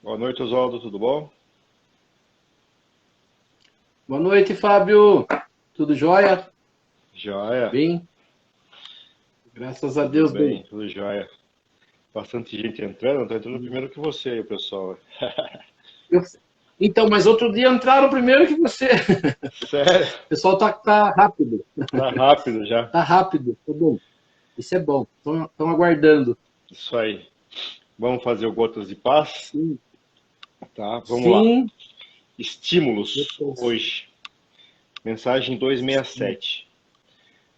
Boa noite, Oswaldo, tudo bom? Boa noite, Fábio. Tudo jóia? Joia, Bem? Graças a tudo Deus, bem. bem, tudo jóia. Bastante gente entrando, tá entrando primeiro que você aí, pessoal. Eu- Então, mas outro dia entraram primeiro que você. Sério? O pessoal tá rápido. Tá rápido já. Tá rápido. Tá bom. Isso é bom. Estão aguardando. Isso aí. Vamos fazer o Gotas de Paz, Sim. tá? Vamos lá. Sim. Estímulos, Depois. hoje. Mensagem 267.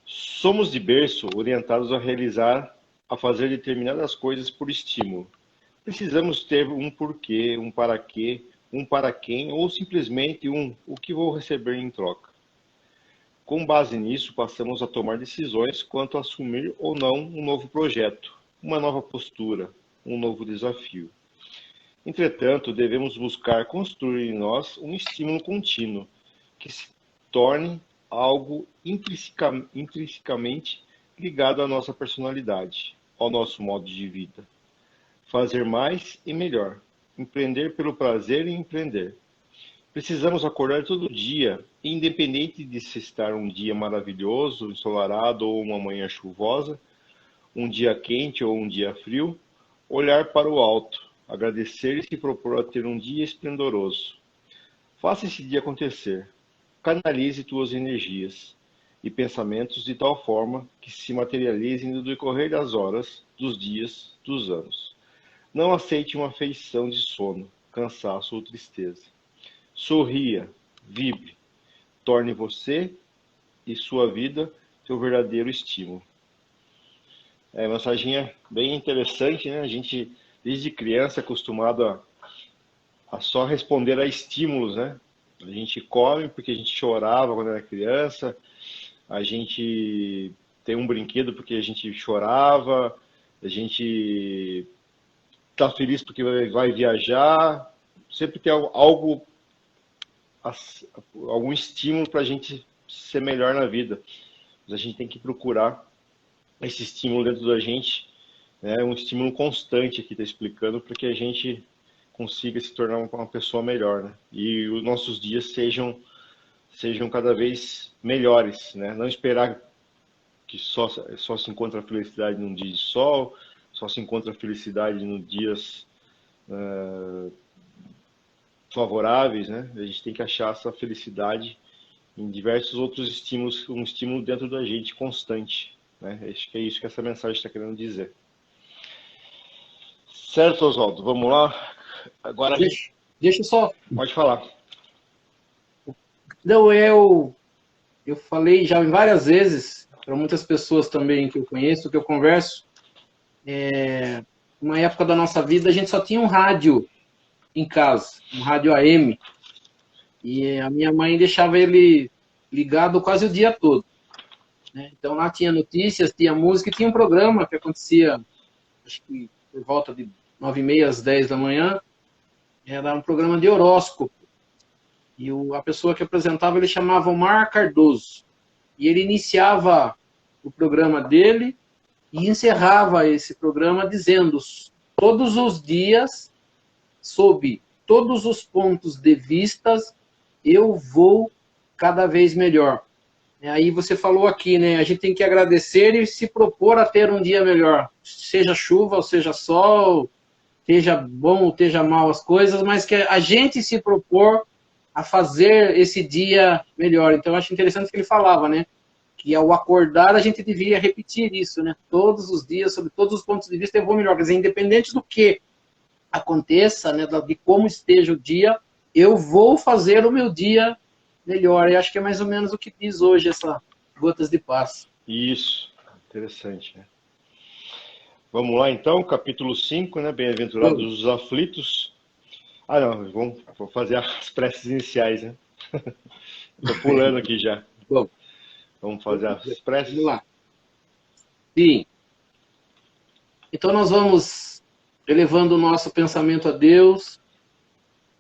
Somos de berço orientados a fazer determinadas coisas por estímulo. Precisamos ter um porquê, um para quê, um para quem, ou simplesmente um o que vou receber em troca. Com base nisso, passamos a tomar decisões quanto a assumir ou não um novo projeto, uma nova postura, um novo desafio. Entretanto, devemos buscar construir em nós um estímulo contínuo que se torne algo intrinsecamente ligado à nossa personalidade, ao nosso modo de vida. Fazer mais e melhor. Empreender pelo prazer em empreender. Precisamos acordar todo dia, independente de se estar um dia maravilhoso, ensolarado ou uma manhã chuvosa, um dia quente ou um dia frio, olhar para o alto, agradecer e se propor a ter um dia esplendoroso. Faça esse dia acontecer. Canalize tuas energias e pensamentos de tal forma que se materializem no decorrer das horas, dos dias, dos anos. Não aceite uma feição de sono, cansaço ou tristeza. Sorria, vibre, torne você e sua vida seu verdadeiro estímulo. É uma mensagem bem interessante, né? A gente, desde criança, é acostumado a só responder a estímulos, né? A gente come porque a gente chorava quando era criança, a gente tem um brinquedo porque a gente chorava, a gente tá feliz porque vai viajar, sempre tem algo, algum estímulo para a gente ser melhor na vida. Mas a gente tem que procurar esse estímulo dentro da gente, né? Um estímulo constante aqui, está explicando, para que a gente consiga se tornar uma pessoa melhor, né? E os nossos dias sejam cada vez melhores, né? Não esperar que só se encontra a felicidade num dia de sol, só se encontra a felicidade nos dias favoráveis, né? A gente tem que achar essa felicidade em diversos outros estímulos, um estímulo dentro da gente constante, né? Acho que é isso que essa mensagem está querendo dizer. Certo, Oswaldo, vamos lá. Agora a gente Deixa eu só. pode falar. Não, eu falei já várias vezes para muitas pessoas também que eu conheço, que eu converso. Uma época da nossa vida a gente só tinha um rádio em casa, um rádio AM. E a minha mãe deixava ele ligado quase o dia todo, né? Então lá tinha notícias, tinha música e tinha um programa que acontecia, acho que por volta de 9h30 às 10 da manhã. Era um programa de horóscopo. E a pessoa que apresentava, ele chamava Omar Cardoso. E ele iniciava o programa dele e encerrava esse programa dizendo todos os dias, sob todos os pontos de vistas, eu vou cada vez melhor. Aí você falou aqui, né? A gente tem que agradecer e se propor a ter um dia melhor. Seja chuva ou seja sol, esteja bom ou esteja mal as coisas, mas que a gente se propor a fazer esse dia melhor. Então, eu acho interessante que ele falava, né? Que ao acordar a gente devia repetir isso, né? Todos os dias, sobre todos os pontos de vista, eu vou melhor. Quer dizer, independente do que aconteça, né? De como esteja o dia, eu vou fazer o meu dia melhor. Eu acho que é mais ou menos o que diz hoje essa Gotas de Paz. Isso, interessante, né? Vamos lá então, capítulo 5, né? Bem-aventurados os aflitos. Ah, não, vou fazer as preces iniciais, né? Estou pulando aqui já. Bom, Vamos fazer as vamos preces? lá. Sim. Então nós vamos elevando o nosso pensamento a Deus,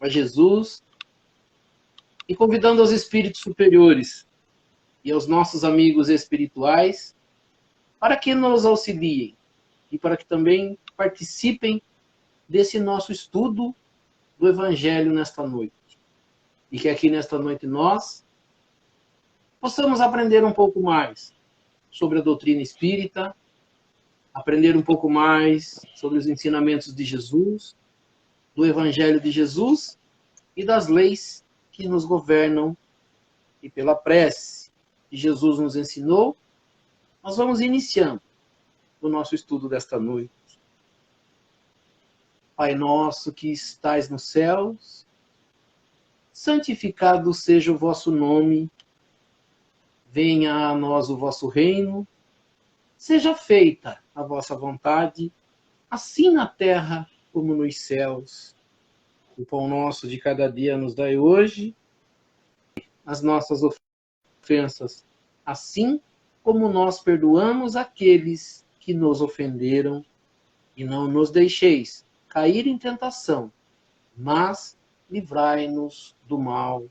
a Jesus, e convidando os espíritos superiores e aos nossos amigos espirituais para que nos auxiliem e para que também participem desse nosso estudo do Evangelho nesta noite. E que aqui nesta noite nós possamos aprender um pouco mais sobre a doutrina espírita, aprender um pouco mais sobre os ensinamentos de Jesus, do Evangelho de Jesus e das leis que nos governam. E pela prece que Jesus nos ensinou, nós vamos iniciando o nosso estudo desta noite. Pai nosso que estais nos céus, santificado seja o vosso nome, venha a nós o vosso reino, seja feita a vossa vontade, assim na terra como nos céus. O pão nosso de cada dia nos dai hoje, as nossas ofensas, assim como nós perdoamos aqueles que nos ofenderam, e não nos deixeis cair em tentação, mas livrai-nos do mal,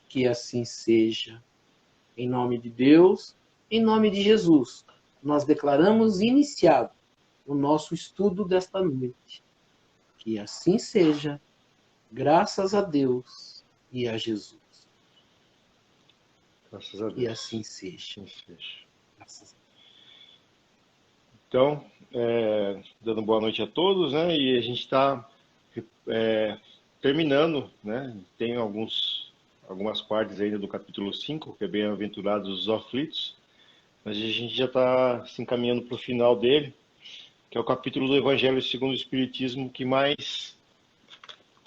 que assim seja. Em nome de Deus, em nome de Jesus, nós declaramos iniciado o nosso estudo desta noite. Que assim seja, graças a Deus e a Jesus. Graças a Deus. E assim seja. Assim seja. Graças a Deus. Então, dando boa noite a todos, né? E a gente está terminando, né? Tem algumas partes ainda do capítulo 5, que é Bem-aventurados os aflitos, mas a gente já está se encaminhando para o final dele, que é o capítulo do Evangelho segundo o Espiritismo,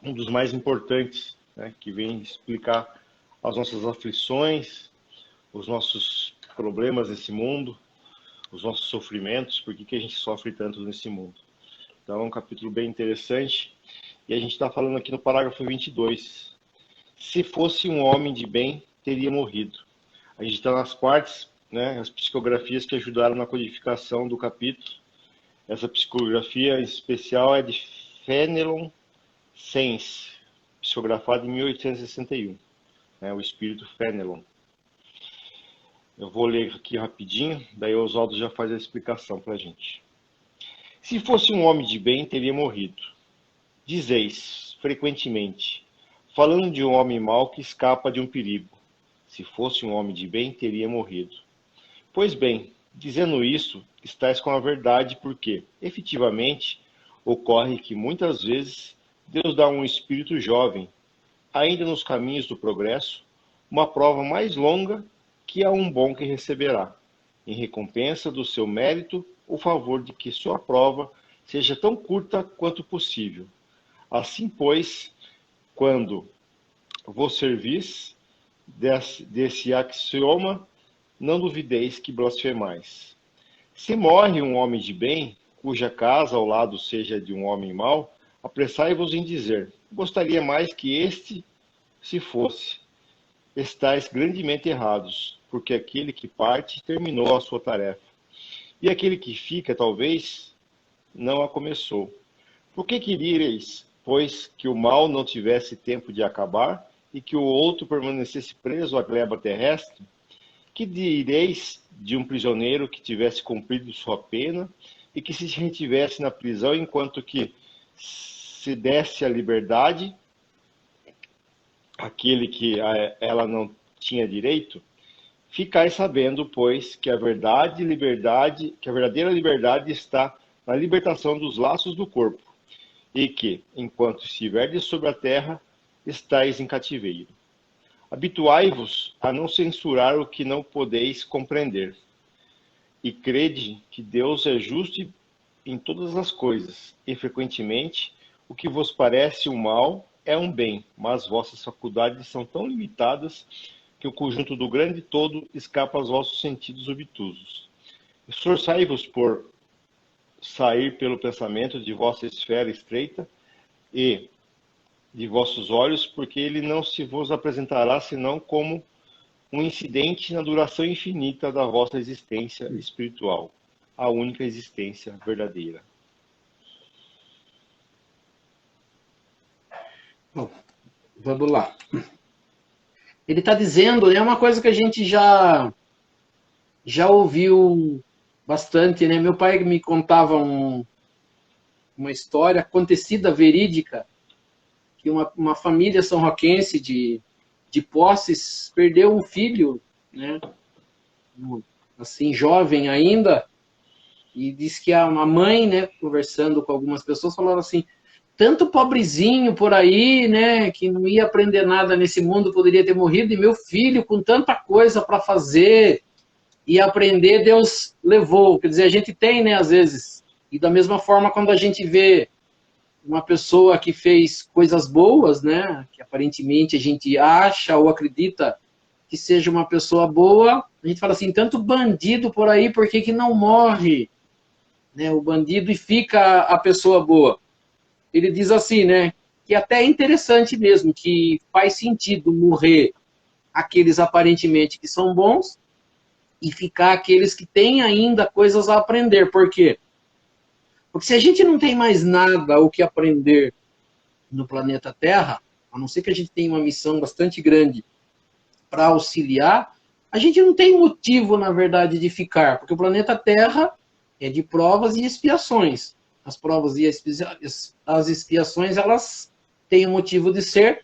um dos mais importantes, né? Que vem explicar as nossas aflições, os nossos problemas nesse mundo, os nossos sofrimentos, por que a gente sofre tanto nesse mundo. Então é um capítulo bem interessante, e a gente está falando aqui no parágrafo 22. Se fosse um homem de bem, teria morrido. A gente está nas partes, né, as psicografias que ajudaram na codificação do capítulo. Essa psicografia em especial é de Fenelon Sens, psicografada em 1861, né, o espírito Fenelon. Eu vou ler aqui rapidinho, daí o Oswaldo já faz a explicação para a gente. Se fosse um homem de bem, teria morrido. Dizeis, frequentemente, falando de um homem mau que escapa de um perigo. Se fosse um homem de bem, teria morrido. Pois bem, dizendo isso, estais com a verdade, porque, efetivamente, ocorre que muitas vezes Deus dá a um espírito jovem, ainda nos caminhos do progresso, uma prova mais longa que a um bom que receberá, em recompensa do seu mérito, o favor de que sua prova seja tão curta quanto possível. Assim, pois, quando vos servis desse axioma, não duvideis que blasfemais. Se morre um homem de bem, cuja casa ao lado seja de um homem mau, apressai-vos em dizer, gostaria mais que este se fosse. Estais grandemente errados, porque aquele que parte terminou a sua tarefa, e aquele que fica, talvez, não a começou. Por que queríeis, pois, que o mal não tivesse tempo de acabar, e que o outro permanecesse preso à gleba terrestre? Que direis de um prisioneiro que tivesse cumprido sua pena, e que se retivesse na prisão enquanto que se desse a liberdade, aquele que ela não tinha direito? Ficai sabendo, pois, que a verdadeira liberdade está na libertação dos laços do corpo, e que, enquanto estiverdes sobre a terra, estáis em cativeiro. Habituai-vos a não censurar o que não podeis compreender, e crede que Deus é justo em todas as coisas, e frequentemente o que vos parece um mal é um bem, mas vossas faculdades são tão limitadas que o conjunto do grande todo escapa aos vossos sentidos obtusos. Esforçai-vos por sair pelo pensamento de vossa esfera estreita e de vossos olhos, porque ele não se vos apresentará senão como um incidente na duração infinita da vossa existência espiritual, a única existência verdadeira. Bom, vamos lá. Ele está dizendo, é uma coisa que a gente já ouviu bastante, né? Meu pai me contava uma história acontecida, verídica, que uma família são-roquense de Posses perdeu um filho, né? Assim, jovem ainda, e diz que a mãe, né, conversando com algumas pessoas, falaram assim, tanto pobrezinho por aí, né, que não ia aprender nada nesse mundo, poderia ter morrido, e meu filho, com tanta coisa para fazer e aprender, Deus levou. Quer dizer, a gente tem, né, às vezes, e da mesma forma quando a gente vê uma pessoa que fez coisas boas, né, que aparentemente a gente acha ou acredita que seja uma pessoa boa, a gente fala assim, tanto bandido por aí, por que não morre, né, o bandido e fica a pessoa boa? Ele diz assim, né, que até é interessante mesmo, que faz sentido morrer aqueles aparentemente que são bons e ficar aqueles que têm ainda coisas a aprender. Por quê? Porque se a gente não tem mais nada o que aprender no planeta Terra, a não ser que a gente tenha uma missão bastante grande para auxiliar, a gente não tem motivo, na verdade, de ficar, porque o planeta Terra é de provas e expiações. As provas e as expiações, elas têm um motivo de ser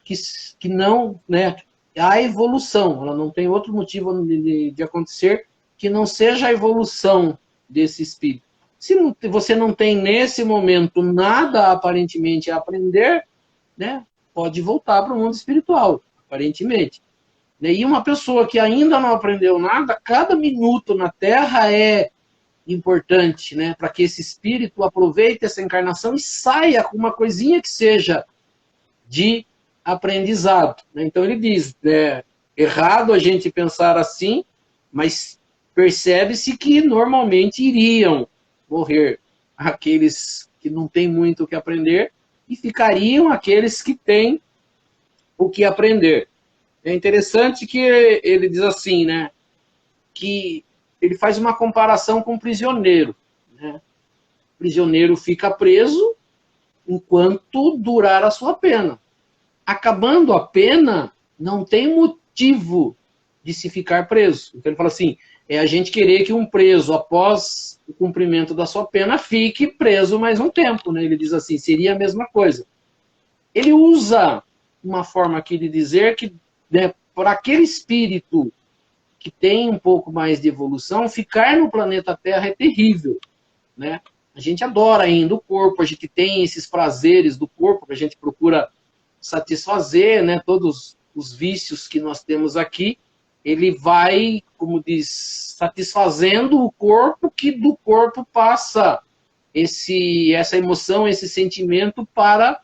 que não, né, a evolução, ela não tem outro motivo de acontecer que não seja a evolução desse espírito. Se você não tem nesse momento nada aparentemente a aprender, né, pode voltar para o mundo espiritual, aparentemente. E uma pessoa que ainda não aprendeu nada, cada minuto na Terra é importante, né, para que esse espírito aproveite essa encarnação e saia com uma coisinha que seja de aprendizado. Então ele diz, errado a gente pensar assim, mas percebe-se que normalmente iriam morrer aqueles que não têm muito o que aprender e ficariam aqueles que têm o que aprender. É interessante que ele diz assim, né, que ele faz uma comparação com o prisioneiro. Né? O prisioneiro fica preso enquanto durar a sua pena. Acabando a pena, não tem motivo de se ficar preso. Então ele fala assim, é a gente querer que um preso, após o cumprimento da sua pena, fique preso mais um tempo. Né? Ele diz assim, seria a mesma coisa. Ele usa uma forma aqui de dizer que, né, para aquele espírito que tem um pouco mais de evolução, ficar no planeta Terra é terrível. Né? A gente adora ainda o corpo, a gente tem esses prazeres do corpo, que a gente procura satisfazer, né, todos os vícios que nós temos aqui, ele vai, como diz, satisfazendo o corpo, que do corpo passa essa emoção, esse sentimento para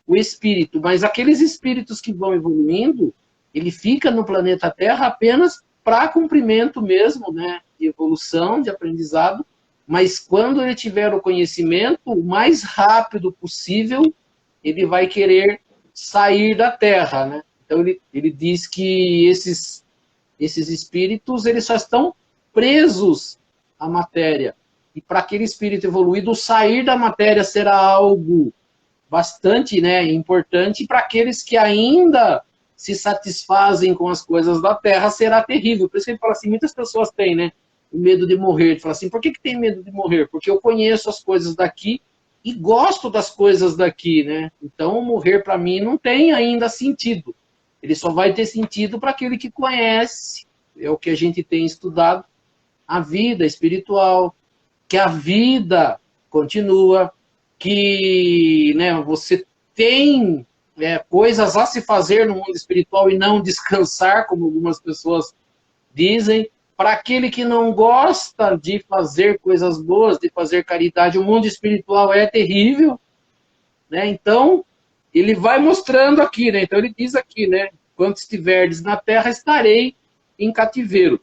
o espírito. Mas aqueles espíritos que vão evoluindo, ele fica no planeta Terra apenas para cumprimento mesmo, né, de evolução, de aprendizado, mas quando ele tiver o conhecimento, o mais rápido possível, ele vai querer sair da Terra, né? Então ele diz que esses espíritos, eles só estão presos à matéria. E para aquele espírito evoluído, sair da matéria será algo bastante, né, importante. E para aqueles que ainda se satisfazem com as coisas da Terra, será terrível. Por isso que ele fala assim, muitas pessoas têm, né, o medo de morrer. Ele fala assim, por que tem medo de morrer? Porque eu conheço as coisas daqui e gosto das coisas daqui, né? Então, morrer para mim não tem ainda sentido. Ele só vai ter sentido para aquele que conhece, é o que a gente tem estudado, a vida espiritual, que a vida continua, que, né, você tem coisas a se fazer no mundo espiritual e não descansar, como algumas pessoas dizem. Para aquele que não gosta de fazer coisas boas, de fazer caridade, o mundo espiritual é terrível, né? Então, ele vai mostrando aqui, né? Então ele diz aqui, né? Quando estiverdes na terra, estarei em cativeiro.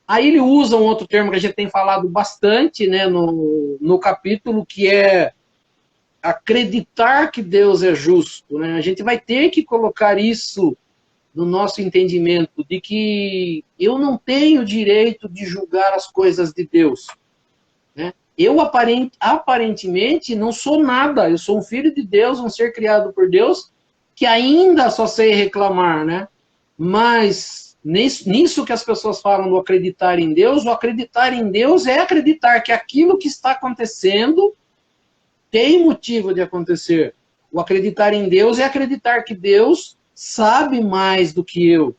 Aí ele usa um outro termo que a gente tem falado bastante, né, no capítulo, que é acreditar que Deus é justo, né? A gente vai ter que colocar isso no nosso entendimento, de que eu não tenho direito de julgar as coisas de Deus. Né? Eu, aparentemente, não sou nada. Eu sou um filho de Deus, um ser criado por Deus, que ainda só sei reclamar. Né? Mas, nisso que as pessoas falam do acreditar em Deus, o acreditar em Deus é acreditar que aquilo que está acontecendo tem motivo de acontecer. O acreditar em Deus é acreditar que Deus sabe mais do que eu.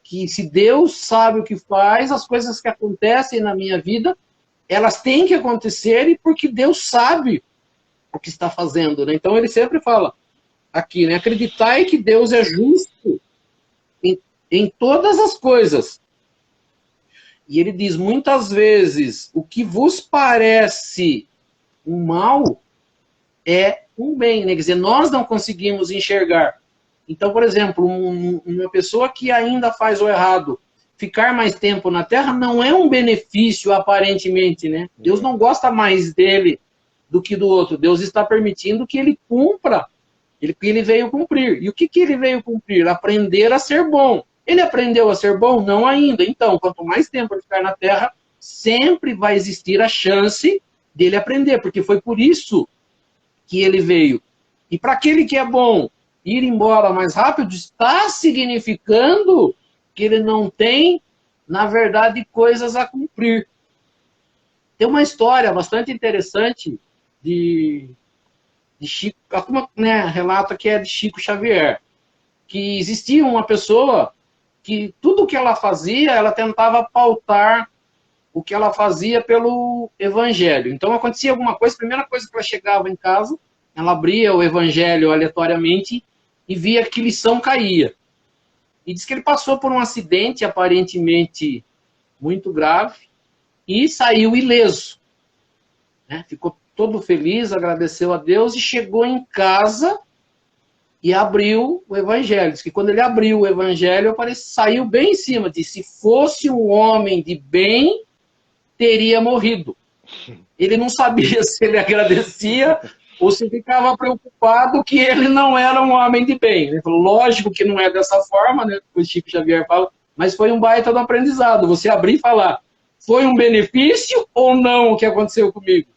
Que se Deus sabe o que faz, as coisas que acontecem na minha vida, elas têm que acontecer e porque Deus sabe o que está fazendo, né? Então ele sempre fala aqui, né? Acreditai que Deus é justo em todas as coisas. E ele diz, muitas vezes, o que vos parece um mal é um bem, né? Quer dizer, nós não conseguimos enxergar. Então, por exemplo, uma pessoa que ainda faz o errado, ficar mais tempo na Terra não é um benefício, aparentemente, né? Deus não gosta mais dele do que do outro. Deus está permitindo que ele cumpra que ele veio cumprir. E o que ele veio cumprir? Aprender a ser bom. Ele aprendeu a ser bom? Não ainda. Então, quanto mais tempo ele ficar na Terra, sempre vai existir a chance dele aprender, porque foi por isso que ele veio. E para aquele que é bom ir embora mais rápido, está significando que ele não tem, na verdade, coisas a cumprir. Tem uma história bastante interessante de Chico, né, relata que é de Chico Xavier, que existia uma pessoa que tudo que ela fazia, ela tentava pautar o que ela fazia pelo evangelho. Então acontecia alguma coisa, a primeira coisa que ela chegava em casa, ela abria o evangelho aleatoriamente e via que lição caía. E diz que ele passou por um acidente aparentemente muito grave e saiu ileso, né? Ficou todo feliz, agradeceu a Deus e chegou em casa e abriu o evangelho. Diz que quando ele abriu o evangelho, saiu bem em cima, disse, se fosse um homem de bem, teria morrido. Ele não sabia se ele agradecia ou se ficava preocupado que ele não era um homem de bem. Ele falou, lógico que não é dessa forma, né? O Chico Xavier fala, mas foi um baita do aprendizado. Você abrir e falar, foi um benefício ou não o que aconteceu comigo?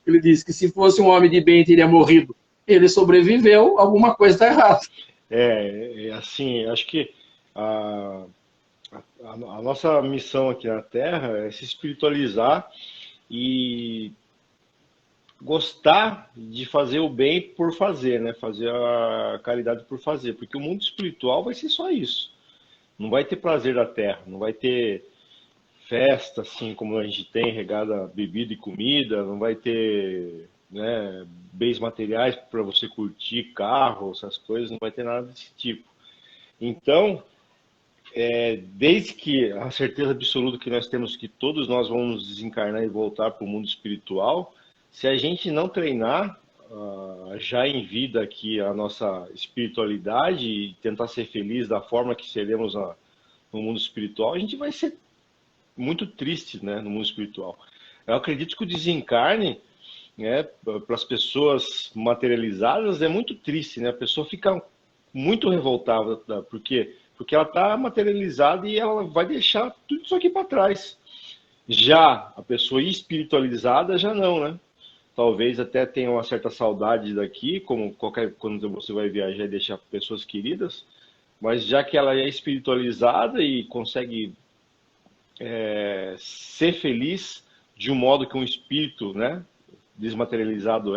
Ele disse que se fosse um homem de bem, teria morrido. Ele sobreviveu, alguma coisa está errada. Assim, acho que a nossa missão aqui na Terra é se espiritualizar e gostar de fazer o bem por fazer, né? Fazer a caridade por fazer, porque o mundo espiritual vai ser só isso. Não vai ter prazer da Terra, não vai ter festa, assim como a gente tem, regada bebida e comida, não vai ter, né, bens materiais para você curtir, carro, essas coisas, não vai ter nada desse tipo. Então, desde que a certeza absoluta que nós temos que todos nós vamos desencarnar e voltar para o mundo espiritual, se a gente não treinar já em vida aqui a nossa espiritualidade e tentar ser feliz da forma que seremos no mundo espiritual, a gente vai ser muito triste, né, no mundo espiritual. Eu acredito que o desencarne, né, para as pessoas materializadas é muito triste, né? A pessoa fica muito revoltada, porque ela está materializada e ela vai deixar tudo isso aqui para trás. Já a pessoa espiritualizada já não, né? Talvez até tenha uma certa saudade daqui, como quando você vai viajar e deixar pessoas queridas, mas já que ela é espiritualizada e consegue ser feliz de um modo que um espírito, né, desmaterializado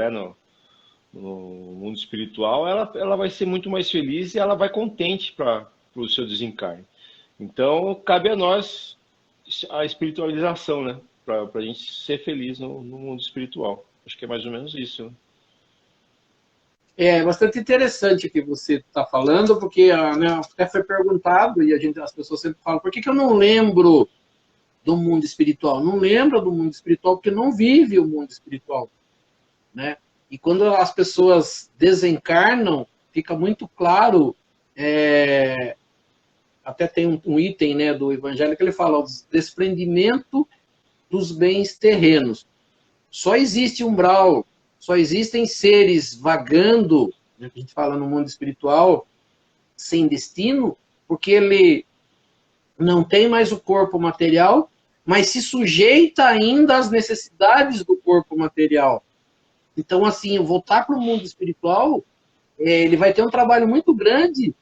no mundo espiritual, ela vai ser muito mais feliz e ela vai contente para o seu desencarne. Então, cabe a nós a espiritualização, né, para a gente ser feliz no mundo espiritual. Acho que é mais ou menos isso, né? É bastante interessante o que você está falando, porque né, até foi perguntado, e as pessoas sempre falam, por que eu não lembro do mundo espiritual? Não lembra do mundo espiritual porque não vive o mundo espiritual, né? E quando as pessoas desencarnam, fica muito claro, até tem um item, né, do Evangelho que ele fala, o desprendimento dos bens terrenos. Só existe umbral, só existem seres vagando, né, que a gente fala no mundo espiritual, sem destino, porque ele não tem mais o corpo material, mas se sujeita ainda às necessidades do corpo material. Então, assim, voltar para o mundo espiritual, ele vai ter um trabalho muito grande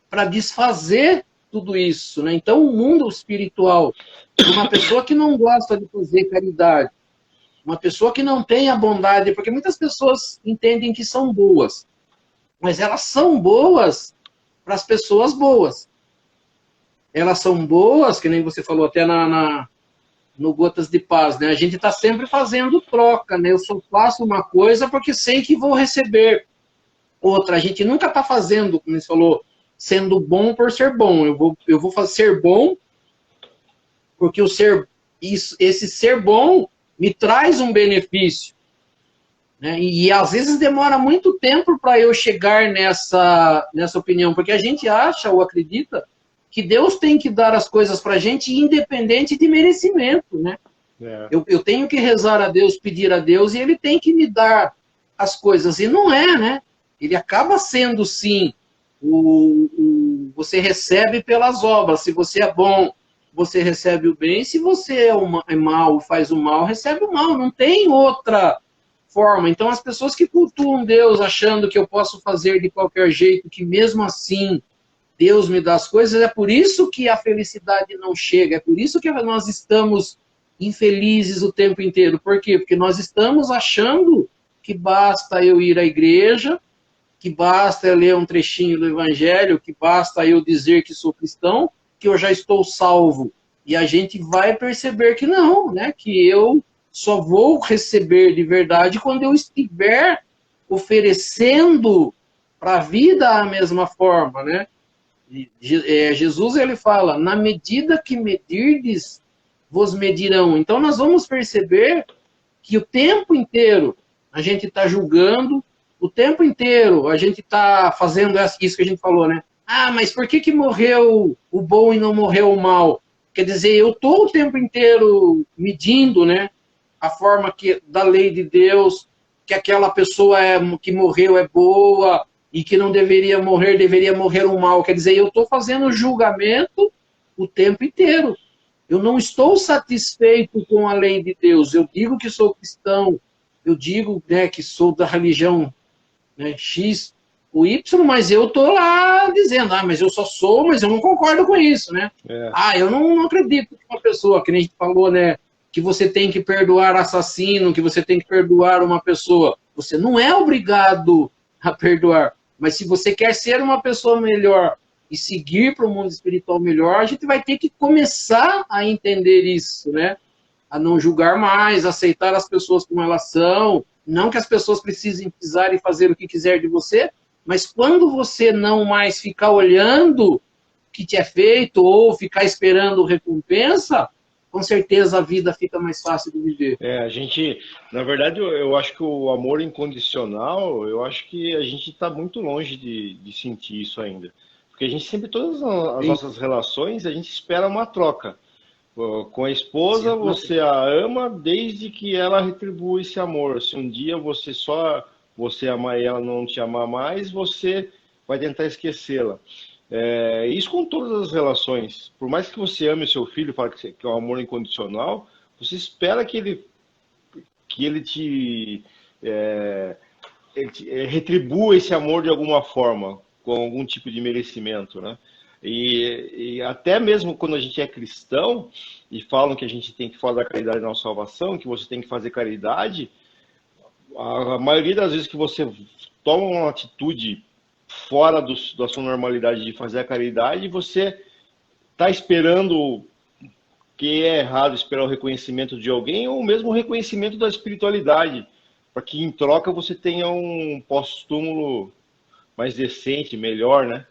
para desfazer tudo isso, né? Então, o mundo espiritual, uma pessoa que não gosta de fazer caridade, uma pessoa que não tem a bondade, porque muitas pessoas entendem que são boas, mas elas são boas para as pessoas boas. Elas são boas, que nem você falou até no Gotas de Paz, né? A gente está sempre fazendo troca, né? Eu só faço uma coisa porque sei que vou receber outra. A gente nunca está fazendo, como você falou, sendo bom por ser bom. Eu vou fazer ser bom porque esse ser bom me traz um benefício. Né? E às vezes demora muito tempo para eu chegar nessa opinião, porque a gente acha ou acredita que Deus tem que dar as coisas para a gente independente de merecimento, né? É. Eu tenho que rezar a Deus, pedir a Deus, e Ele tem que me dar as coisas. E não é, né? Ele acaba sendo, sim, você recebe pelas obras. Se você é bom, você recebe o bem. Se você é mal, faz o mal, recebe o mal. Não tem outra forma. Então, as pessoas que cultuam Deus achando que eu posso fazer de qualquer jeito, que mesmo assim Deus me dá as coisas, é por isso que a felicidade não chega, é por isso que nós estamos infelizes o tempo inteiro. Por quê? Porque nós estamos achando que basta eu ir à igreja, que basta eu ler um trechinho do Evangelho, que basta eu dizer que sou cristão, que eu já estou salvo. E a gente vai perceber que não, né? Que eu só vou receber de verdade quando eu estiver oferecendo para a vida a mesma forma, né? Jesus, ele fala, na medida que medirdes, vos medirão. Então, nós vamos perceber que o tempo inteiro a gente está julgando, o tempo inteiro a gente está fazendo isso que a gente falou, né? Ah, mas por que morreu o bom e não morreu o mal? Quer dizer, eu estou o tempo inteiro medindo, né? A forma da lei de Deus, que aquela pessoa que morreu é boa, e que não deveria morrer um mal. Quer dizer, eu estou fazendo julgamento o tempo inteiro. Eu não estou satisfeito com a lei de Deus. Eu digo que sou cristão, eu digo, né, que sou da religião, né, X, o Y, mas eu estou lá dizendo, mas eu só sou, mas eu não concordo com isso, né? É. Eu não acredito que uma pessoa, que nem a gente falou, né, que você tem que perdoar assassino, que você tem que perdoar uma pessoa. Você não é obrigado a perdoar. Mas se você quer ser uma pessoa melhor e seguir para o mundo espiritual melhor, a gente vai ter que começar a entender isso, né? A não julgar mais, aceitar as pessoas como elas são, não que as pessoas precisem pisar e fazer o que quiser de você, mas quando você não mais ficar olhando o que te é feito ou ficar esperando recompensa, com certeza a vida fica mais fácil de viver. A gente, na verdade, eu acho que o amor incondicional, eu acho que a gente está muito longe de sentir isso ainda. Porque a gente sempre, todas as nossas relações, a gente espera uma troca. Com a esposa, você a ama desde que ela retribua esse amor. Se um dia você amar e ela não te amar mais, você vai tentar esquecê-la. Isso com todas as relações. Por mais que você ame o seu filho, fala que é um amor incondicional, você espera que ele te retribua esse amor de alguma forma, com algum tipo de merecimento, né? E até mesmo quando a gente é cristão e falam que a gente tem que falar da caridade na salvação, que você tem que fazer caridade, a maioria das vezes que você toma uma atitude fora da sua normalidade de fazer a caridade, você está esperando, que é errado esperar o reconhecimento de alguém ou mesmo o reconhecimento da espiritualidade, para que em troca você tenha um pós-túmulo mais decente, melhor, né?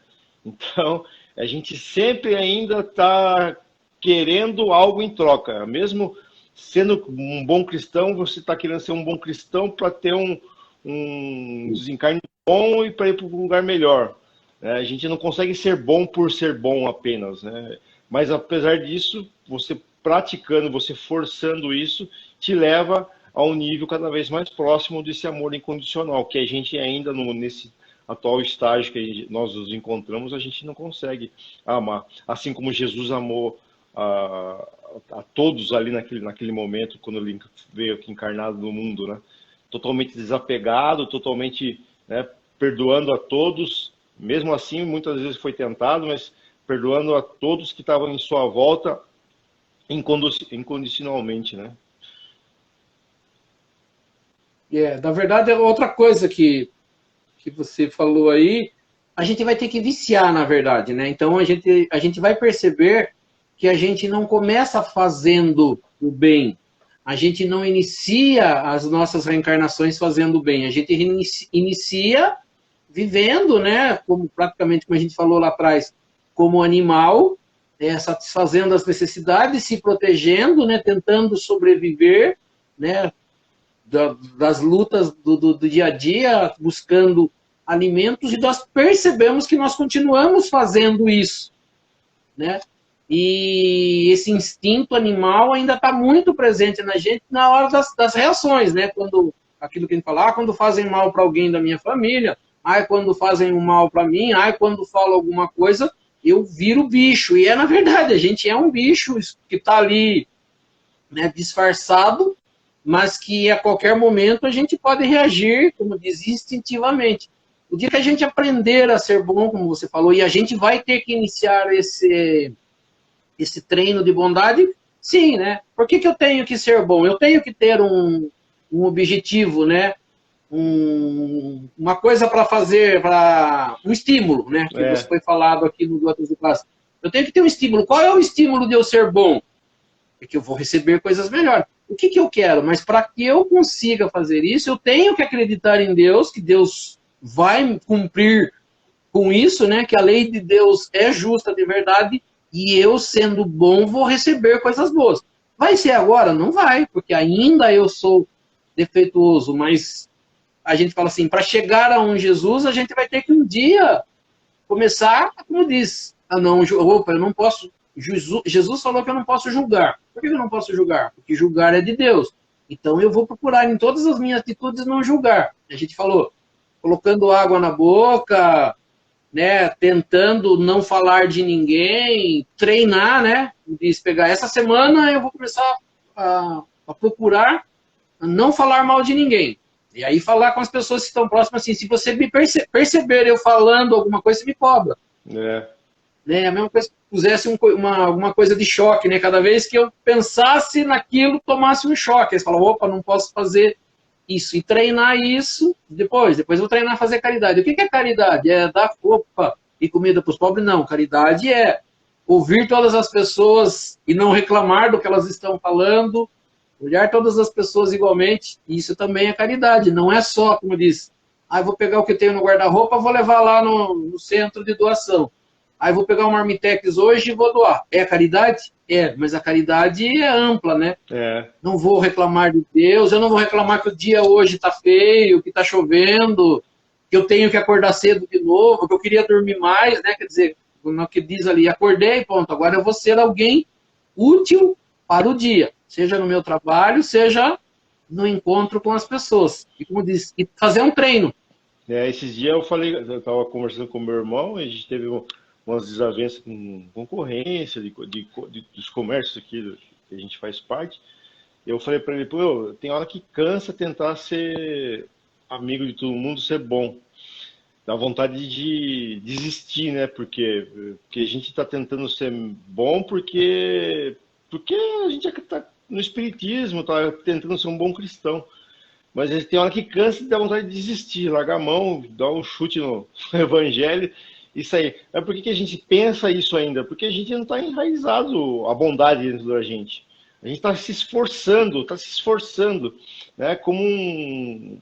Então, a gente sempre ainda está querendo algo em troca. Mesmo sendo um bom cristão, você está querendo ser um bom cristão para ter um desencarne bom e para ir para um lugar melhor. A gente não consegue ser bom por ser bom apenas, né? Mas apesar disso, você praticando, você forçando isso, te leva a um nível cada vez mais próximo desse amor incondicional, que a gente ainda nesse atual estágio que nós nos encontramos, a gente não consegue amar. Assim como Jesus amou a todos ali naquele momento, quando ele veio aqui encarnado no mundo, né? Totalmente desapegado, totalmente, né, perdoando a todos, mesmo assim muitas vezes foi tentado, mas perdoando a todos que estavam em sua volta incondicionalmente, né? Na verdade, é outra coisa que que você falou aí, a gente vai ter que viciar, na verdade, né? Então a gente vai perceber que a gente não começa fazendo o bem, a gente não inicia as nossas reencarnações fazendo o bem, a gente inicia vivendo, né? Como praticamente como a gente falou lá atrás, como animal, satisfazendo as necessidades, se protegendo, né? Tentando sobreviver, né? Das lutas do dia a dia, buscando alimentos, e nós percebemos que nós continuamos fazendo isso, né? E esse instinto animal ainda está muito presente na gente na hora das reações, né? Quando aquilo que a gente fala, quando fazem mal para alguém da minha família, quando fazem um mal para mim, quando falo alguma coisa, eu viro bicho. E na verdade, a gente é um bicho que está ali, né, disfarçado, mas que a qualquer momento a gente pode reagir, como diz, instintivamente. O dia que a gente aprender a ser bom, como você falou, e a gente vai ter que iniciar esse treino de bondade, sim, né? Por que eu tenho que ser bom? Eu tenho que ter um objetivo, né? Uma coisa para fazer, um estímulo, né? Que você foi falado aqui no Gotas de Classe. Eu tenho que ter um estímulo. Qual é o estímulo de eu ser bom? É que eu vou receber coisas melhores. O que eu quero? Mas para que eu consiga fazer isso, eu tenho que acreditar em Deus, que Deus vai cumprir com isso, né? Que a lei de Deus é justa de verdade, e eu, sendo bom, vou receber coisas boas. Vai ser agora? Não vai, porque ainda eu sou defeituoso, mas a gente fala assim, para chegar a um Jesus, a gente vai ter que um dia começar, como diz, eu não posso, Jesus falou que eu não posso julgar. Por que eu não posso julgar? Porque julgar é de Deus. Então eu vou procurar em todas as minhas atitudes não julgar. A gente falou, colocando água na boca, né, tentando não falar de ninguém, treinar, né, diz, pegar essa semana eu vou começar a procurar não falar mal de ninguém. E aí falar com as pessoas que estão próximas assim, se você me perceber eu falando alguma coisa, você me cobra. Né, a mesma coisa que pusesse alguma coisa de choque, né, cada vez que eu pensasse naquilo, tomasse um choque. Aí você fala, opa, não posso fazer isso, e treinar isso depois eu vou treinar a fazer caridade. O que é caridade? É dar roupa e comida para os pobres? Não, caridade é ouvir todas as pessoas e não reclamar do que elas estão falando, olhar todas as pessoas igualmente, isso também é caridade, não é só, como diz, eu vou pegar o que tenho no guarda-roupa, vou levar lá no centro de doação. Vou pegar um Marmitex hoje e vou doar. É caridade? É, mas a caridade é ampla, né? Não vou reclamar de Deus, eu não vou reclamar que o dia hoje está feio, que está chovendo, que eu tenho que acordar cedo de novo, que eu queria dormir mais, né? Quer dizer, no que diz ali, acordei, ponto. Agora eu vou ser alguém útil para o dia, seja no meu trabalho, seja no encontro com as pessoas. E como diz, e fazer um treino. Esses dias eu estava conversando com meu irmão, e a gente teve umas desavenças com concorrência dos comércios aqui que a gente faz parte. Eu falei para ele, pô, tem hora que cansa tentar ser amigo de todo mundo, ser bom. Dá vontade de desistir, né? Porque a gente está tentando ser bom porque a gente está no espiritismo, está tentando ser um bom cristão. Mas a gente tem hora que cansa e dá vontade de desistir, largar a mão, dar um chute no evangelho. Isso aí. Mas por que a gente pensa isso ainda? Porque a gente não está enraizado a bondade dentro da gente. A gente está se esforçando, né? Como um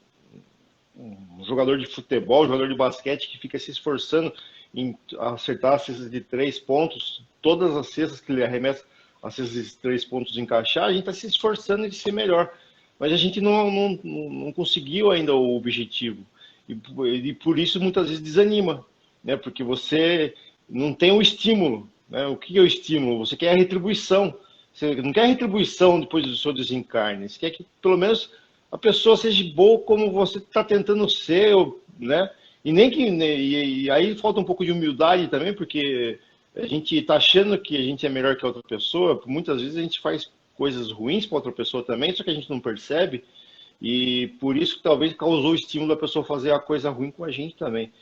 jogador de futebol, um jogador de basquete que fica se esforçando em acertar as cestas de 3 pontos, todas as cestas que ele arremessa, as cestas de 3 pontos encaixar, a gente está se esforçando de ser melhor. Mas a gente não conseguiu ainda o objetivo. E por isso muitas vezes desanima. Né, porque você não tem o estímulo. Né? O que é o estímulo? Você quer a retribuição. Você não quer a retribuição depois do seu desencarne. Você quer que, pelo menos, a pessoa seja boa como você está tentando ser. Né? E aí falta um pouco de humildade também, porque a gente está achando que a gente é melhor que a outra pessoa. Muitas vezes a gente faz coisas ruins para outra pessoa também, só que a gente não percebe. E por isso que talvez causou o estímulo da pessoa fazer a coisa ruim com a gente também.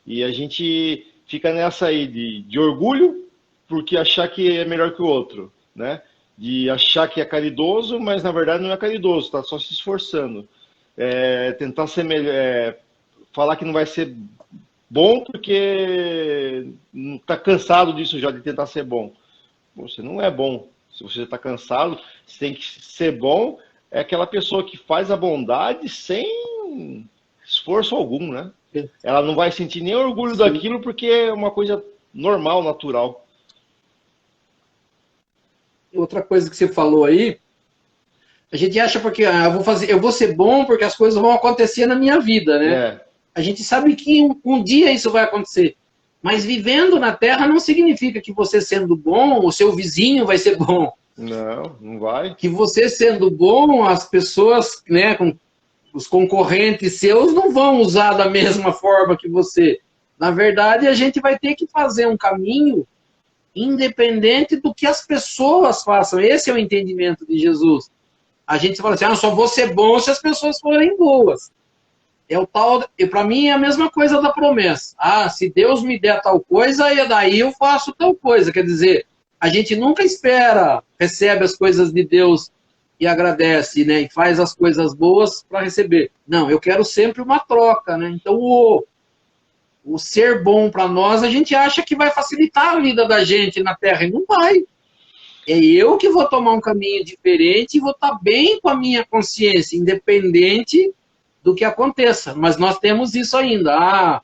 E a gente fica nessa aí de orgulho, porque achar que é melhor que o outro, né? De achar que é caridoso, mas na verdade não é caridoso, está só se esforçando. Tentar ser melhor, falar que não vai ser bom porque está cansado disso já, de tentar ser bom. Você não é bom. Se você está cansado, você tem que ser bom. É aquela pessoa que faz a bondade sem esforço algum, né? Ela não vai sentir nem orgulho Sim. daquilo porque é uma coisa normal, natural. Outra coisa que você falou aí, a gente acha porque eu vou ser bom porque as coisas vão acontecer na minha vida, né? É, A gente sabe que um dia isso vai acontecer. Mas vivendo na Terra não significa que você sendo bom, o seu vizinho vai ser bom. não vai. Que você sendo bom, as pessoas, né, os concorrentes seus não vão usar da mesma forma que você. Na verdade, a gente vai ter que fazer um caminho independente do que as pessoas façam. Esse é o entendimento de Jesus. A gente fala assim, eu só vou ser bom se as pessoas forem boas. É o tal, e para mim é a mesma coisa da promessa. Se Deus me der tal coisa, e daí eu faço tal coisa. Quer dizer, a gente nunca espera, recebe as coisas de Deus e agradece, né? E faz as coisas boas para receber. Não, eu quero sempre uma troca, né? Então o ser bom para nós, a gente acha que vai facilitar a vida da gente na Terra e não vai. É eu que vou tomar um caminho diferente e vou estar bem com a minha consciência, independente do que aconteça. Mas nós temos isso ainda.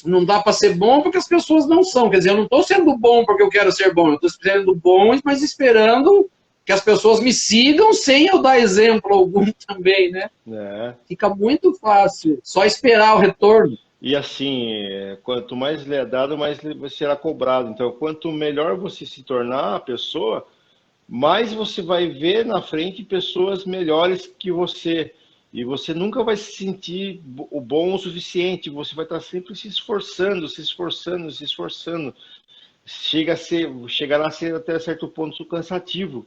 Não dá para ser bom porque as pessoas não são. Quer dizer, eu não estou sendo bom porque eu quero ser bom. Eu estou sendo bom, mas esperando que as pessoas me sigam sem eu dar exemplo algum também, né? É. Fica muito fácil. Só esperar o retorno. E assim, quanto mais lhe é dado, mais será cobrado. Então, quanto melhor você se tornar a pessoa, mais você vai ver na frente pessoas melhores que você. E você nunca vai se sentir o bom o suficiente. Você vai estar sempre se esforçando, se esforçando, se esforçando. Chegará a ser até certo ponto cansativo.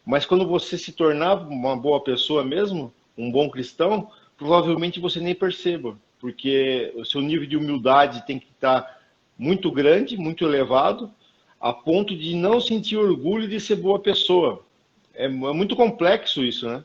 Mas quando você se tornar uma boa pessoa mesmo, um bom cristão, provavelmente você nem perceba, porque o seu nível de humildade tem que estar muito grande, muito elevado, a ponto de não sentir orgulho de ser boa pessoa. É muito complexo isso, né?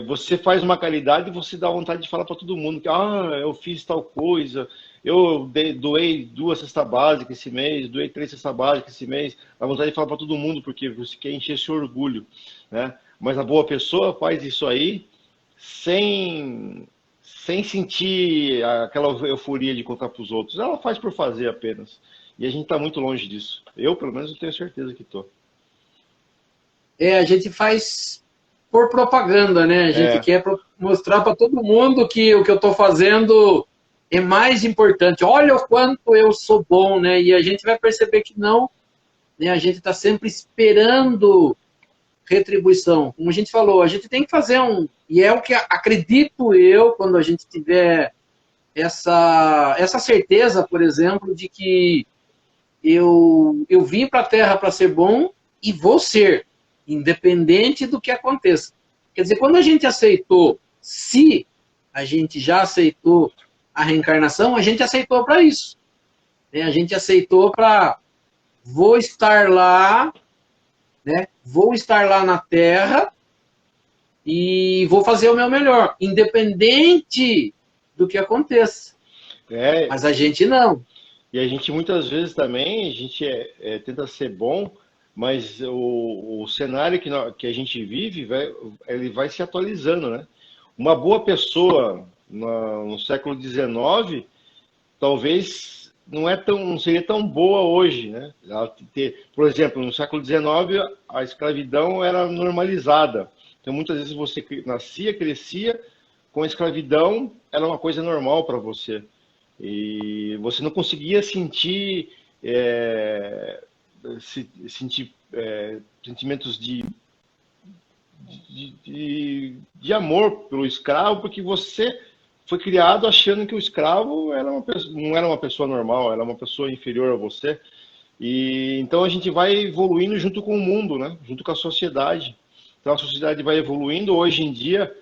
Você faz uma caridade e você dá vontade de falar para todo mundo que eu fiz tal coisa, eu doei 2 cestas básicas esse mês, doei 3 cestas básicas esse mês, dá vontade de falar para todo mundo porque você quer encher esse orgulho, né? Mas a boa pessoa faz isso aí sem sentir aquela euforia de contar para os outros. Ela faz por fazer apenas. E a gente está muito longe disso. Eu, pelo menos, eu tenho certeza que estou. A gente faz por propaganda, né? A gente É, quer mostrar para todo mundo que o que eu estou fazendo é mais importante. Olha o quanto eu sou bom, né? E a gente vai perceber que não, né? A gente está sempre esperando retribuição. Como a gente falou, a gente tem que fazer e é o que acredito eu, quando a gente tiver essa certeza, por exemplo, de que eu vim para a Terra para ser bom e vou ser, independente do que aconteça. Quer dizer, quando a gente aceitou, se a gente já aceitou a reencarnação, a gente aceitou para isso. Né? A gente aceitou para vou estar lá, né? Vou estar lá na Terra e vou fazer o meu melhor, independente do que aconteça. é, Mas a gente não. e a gente muitas vezes também, a gente tenta ser bom, mas o cenário que a gente vive, ele vai se atualizando, né? Uma boa pessoa no século XIX, talvez não seria tão boa hoje, né? Por exemplo, no século XIX, a escravidão era normalizada. Então, muitas vezes você nascia, crescia com a escravidão, era uma coisa normal para você. E você não conseguia sentir sentimentos de amor pelo escravo, porque você foi criado achando que o escravo não era uma pessoa normal, era uma pessoa inferior a você. E então a gente vai evoluindo junto com o mundo, né? Junto com a sociedade. Então a sociedade vai evoluindo. Hoje em dia,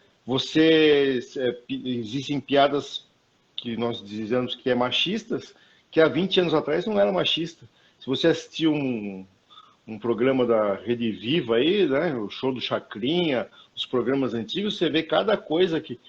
existem piadas que nós dizemos que é machistas, que há 20 anos atrás não era machista. Se você assistir um programa da Rede Viva aí, né, o show do Chacrinha, os programas antigos, você vê cada coisa que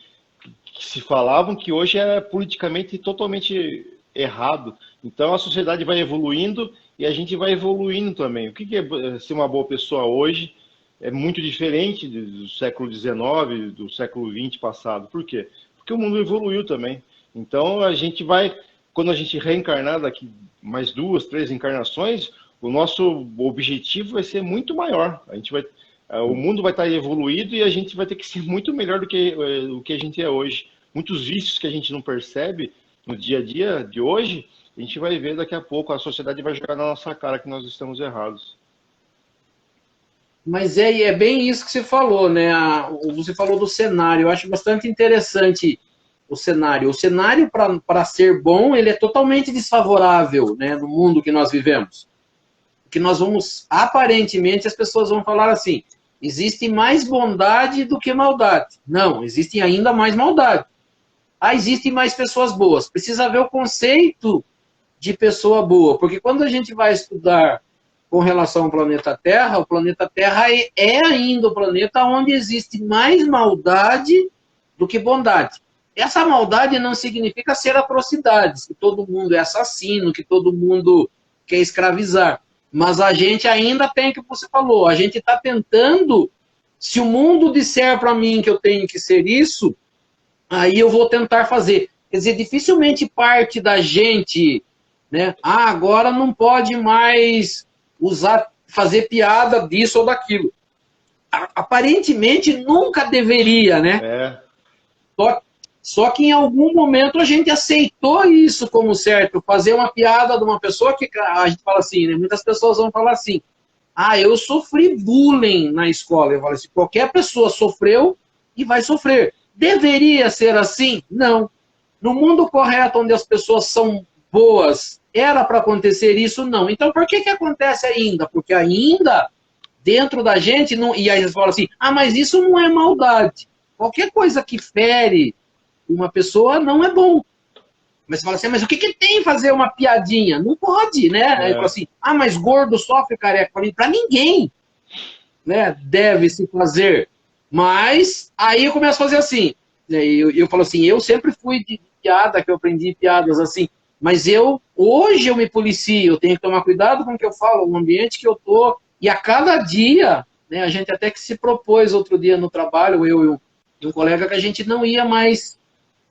que se falavam que hoje é politicamente totalmente errado. Então a sociedade vai evoluindo e a gente vai evoluindo também. O que é ser uma boa pessoa hoje? É muito diferente do século XIX, do século XX passado. Por quê? Porque o mundo evoluiu também. Então a gente vai, quando a gente reencarnar daqui mais 2, 3 encarnações, o nosso objetivo vai ser muito maior. O mundo vai estar evoluído e a gente vai ter que ser muito melhor do que o que a gente é hoje. Muitos vícios que a gente não percebe no dia a dia de hoje, a gente vai ver daqui a pouco, a sociedade vai jogar na nossa cara que nós estamos errados. Mas é bem isso que você falou, né? Você falou do cenário. Eu acho bastante interessante o cenário. O cenário, para ser bom, ele é totalmente desfavorável, né, no mundo que nós vivemos. Que nós vamos, aparentemente, as pessoas vão falar assim, existe mais bondade do que maldade. Não, existe ainda mais maldade. Ah, existem mais pessoas boas. Precisa ver o conceito de pessoa boa, porque quando a gente vai estudar com relação ao planeta Terra, o planeta Terra é ainda o planeta onde existe mais maldade do que bondade. Essa maldade não significa ser atrocidades, que todo mundo é assassino, que todo mundo quer escravizar. Mas a gente ainda tem, o que você falou, a gente está tentando, se o mundo disser para mim que eu tenho que ser isso, aí eu vou tentar fazer. Quer dizer, dificilmente parte da gente, né? Ah, agora não pode mais fazer piada disso ou daquilo. Aparentemente nunca deveria, né? Só que em algum momento a gente aceitou isso como certo, fazer uma piada de uma pessoa que a gente fala assim, né? Muitas pessoas vão falar assim, ah, eu sofri bullying na escola. Eu falo assim, qualquer pessoa sofreu e vai sofrer. Deveria ser assim? Não. No mundo correto, onde as pessoas são boas, era para acontecer isso? Não. Então, por que acontece ainda? Porque ainda, dentro da gente, não... e aí eles falam assim, ah, mas isso não é maldade. Qualquer coisa que fere uma pessoa não é bom. Mas você fala assim, mas o que tem fazer uma piadinha? Não pode, né? Aí fala assim, ah, mas gordo sofre careca. Para ninguém, né, deve se fazer. Mas aí eu começo a fazer assim. Eu falo assim, eu sempre fui de piada, que eu aprendi piadas assim. Mas hoje eu me policio, eu tenho que tomar cuidado com o que eu falo, o ambiente que eu tô. E a cada dia, né, a gente até que se propôs outro dia no trabalho, eu e um colega, que a gente não ia mais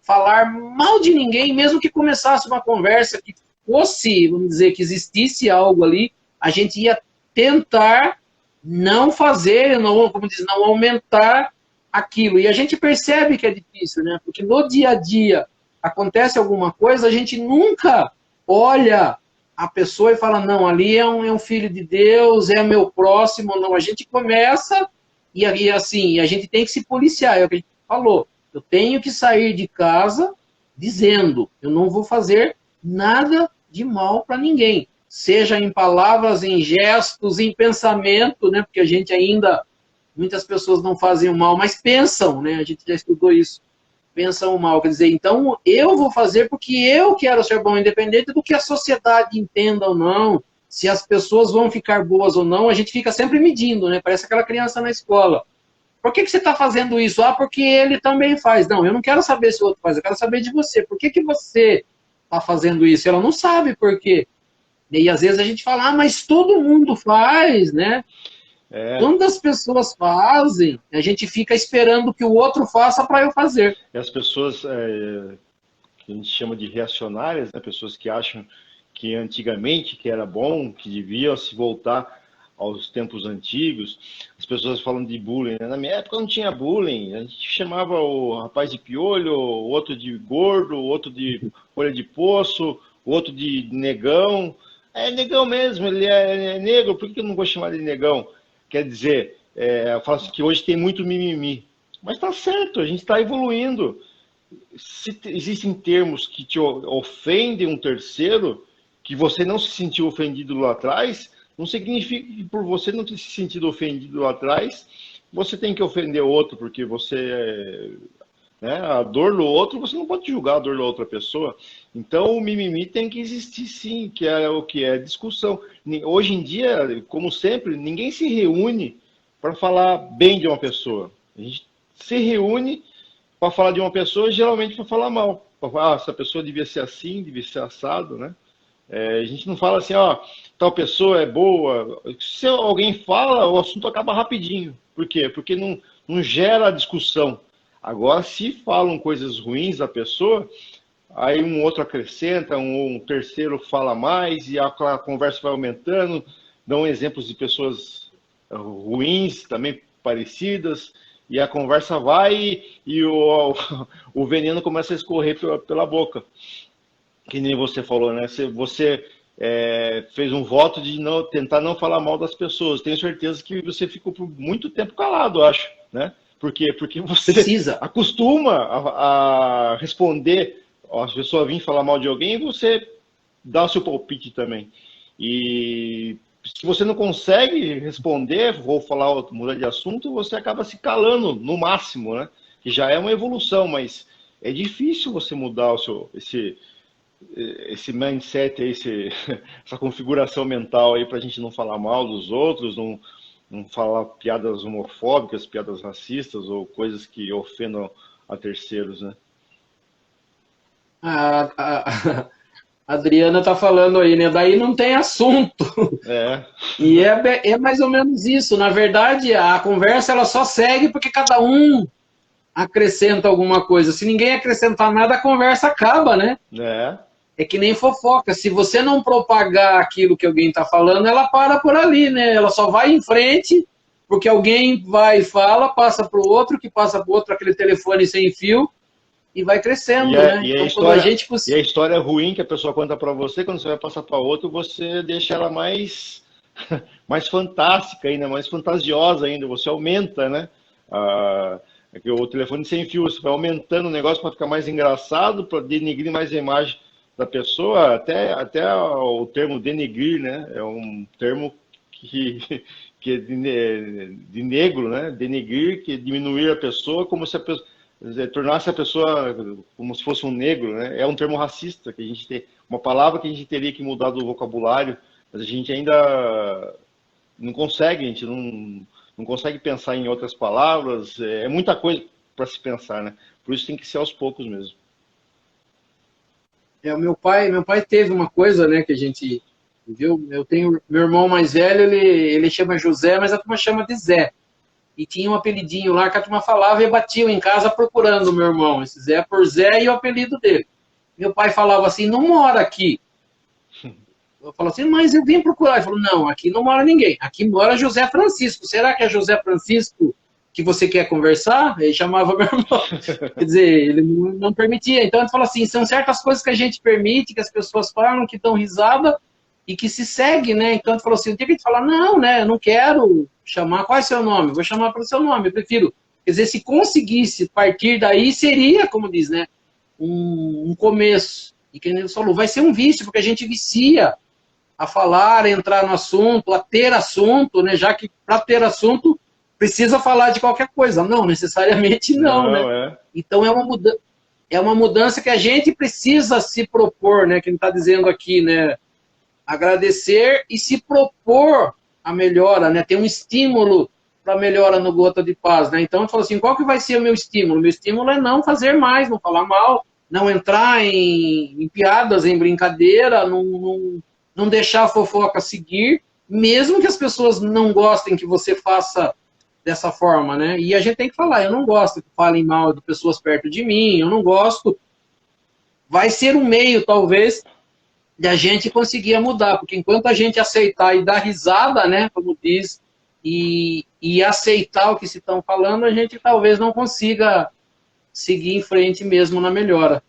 falar mal de ninguém, mesmo que começasse uma conversa que fosse, vamos dizer, que existisse algo ali, a gente ia tentar não fazer, não, como diz, não aumentar aquilo. E a gente percebe que é difícil, né? Porque no dia a dia acontece alguma coisa, a gente nunca olha a pessoa e fala, não, ali é um filho de Deus, é meu próximo, não. A gente começa e assim, a gente tem que se policiar, é o que a gente falou. Eu tenho que sair de casa dizendo, eu não vou fazer nada de mal para ninguém. Seja em palavras, em gestos, em pensamento, né? Porque a gente ainda, muitas pessoas não fazem o mal, mas pensam, né? A gente já estudou isso. Pensam o mal, quer dizer, então eu vou fazer porque eu quero ser bom, independente do que a sociedade entenda ou não, se as pessoas vão ficar boas ou não, a gente fica sempre medindo, né? Parece aquela criança na escola. Por que você está fazendo isso? Ah, porque ele também faz. Não, eu não quero saber se o outro faz, eu quero saber de você. Por que você está fazendo isso? Ela não sabe por quê. E às vezes a gente fala, ah, mas todo mundo faz, né? Quando as pessoas fazem, a gente fica esperando que o outro faça para eu fazer. E as pessoas que a gente chama de reacionárias, né? Pessoas que acham que antigamente que era bom, que devia se voltar aos tempos antigos, as pessoas falam de bullying, né? Na minha época não tinha bullying, a gente chamava o rapaz de piolho, o outro de gordo, o outro de folha de poço, o outro de negão. É negão mesmo, ele é negro, por que eu não vou chamar de negão? Quer dizer, eu falo assim que hoje tem muito mimimi, mas tá certo, a gente está evoluindo. Se existem termos que te ofendem um terceiro, que você não se sentiu ofendido lá atrás, não significa que por você não ter se sentido ofendido lá atrás, você tem que ofender o outro, porque você, né, a dor do outro, você não pode julgar a dor da outra pessoa. Então o mimimi tem que existir sim, que é o que é discussão. Hoje em dia, como sempre, ninguém se reúne para falar bem de uma pessoa. A gente se reúne para falar de uma pessoa, geralmente para falar mal. Pra falar, essa pessoa devia ser assim, devia ser assado, né? A gente não fala assim, ó, tal pessoa é boa. Se alguém fala, o assunto acaba rapidinho. Por quê? Porque não gera discussão. Agora, se falam coisas ruins da pessoa, aí um outro acrescenta, um terceiro fala mais, e a conversa vai aumentando, dão exemplos de pessoas ruins, também parecidas, e a conversa vai e o veneno começa a escorrer pela boca. Que nem você falou, né? Você fez um voto de tentar não falar mal das pessoas. Tenho certeza que você ficou por muito tempo calado, acho, né? Por quê? Porque você Precisa. acostuma a responder, a pessoa vir falar mal de alguém e você dá o seu palpite também. E se você não consegue responder ou falar, mudar de assunto, você acaba se calando no máximo, né? Que já é uma evolução, mas é difícil você mudar esse mindset, essa configuração mental aí para a gente não falar mal dos outros, não falar piadas homofóbicas, piadas racistas ou coisas que ofendam a terceiros, né? A Adriana tá falando aí, né? Daí não tem assunto. É, E é mais ou menos isso. Na verdade, a conversa ela só segue porque cada um acrescenta alguma coisa. Se ninguém acrescentar nada, a conversa acaba, né? né? É que nem fofoca. Se você não propagar aquilo que alguém está falando, ela para por ali, né? Ela só vai em frente, porque alguém vai e fala, passa para o outro, que passa para o outro aquele telefone sem fio, e vai E crescendo, a, né? e a Então, quando a história, gente... e a história ruim que a pessoa conta para você, quando você vai passar para outro, você deixa ela mais, mais fantástica ainda, mais fantasiosa ainda. Você aumenta, né? Ah, o telefone sem fio, você vai aumentando o negócio para ficar mais engraçado, para denigrir mais a imagem da pessoa. Até o termo denigrir, né? É um termo que é de negro, né? Denigrir, que é diminuir a pessoa como se a pessoa tornasse a pessoa como se fosse um negro, né? É um termo racista que a gente tem, uma palavra que a gente teria que mudar do vocabulário, mas a gente ainda não consegue, a gente não consegue pensar em outras palavras. É muita coisa para se pensar, né? Por isso tem que ser aos poucos mesmo. O meu pai teve uma coisa, né, que a gente viu. Eu tenho meu irmão mais velho, ele chama José, mas a turma chama de Zé. E tinha um apelidinho lá que a turma falava e batiam em casa procurando o meu irmão. Esse Zé por Zé e o apelido dele. Meu pai falava assim, não mora aqui. Eu falava assim, mas eu vim procurar. Ele falou, não, aqui não mora ninguém. Aqui mora José Francisco. Será que é José Francisco que você quer conversar? Ele chamava meu irmão. Quer dizer, ele não permitia. Então ele falou assim, são certas coisas que a gente permite, que as pessoas falam, que dão risada e que se segue, né? Então ele falou assim, o dia que a gente fala, não, né, eu não quero chamar, qual é seu nome? Vou chamar pelo seu nome, eu prefiro. Quer dizer, se conseguisse partir daí, seria, como diz, né, um começo. E que ele falou, vai ser um vício, porque a gente vicia a falar, a entrar no assunto, a ter assunto, né? Já que para ter assunto precisa falar de qualquer coisa. Não, necessariamente não, né? Não, é. Então é uma mudança que a gente precisa se propor, né? Que ele está dizendo aqui, né? Agradecer e se propor a melhora, né? Ter um estímulo para melhora no Gota de Paz, né? Então, eu falo assim, qual que vai ser o meu estímulo? Meu estímulo é não fazer mais, não falar mal, não entrar em piadas, em brincadeira, não deixar a fofoca seguir, mesmo que as pessoas não gostem que você faça dessa forma, né? E a gente tem que falar, eu não gosto que falem mal de pessoas perto de mim, eu não gosto. Vai ser um meio, talvez, de a gente conseguir mudar, porque enquanto a gente aceitar e dar risada, né, como diz, e aceitar o que se estão falando, a gente talvez não consiga seguir em frente mesmo na melhora.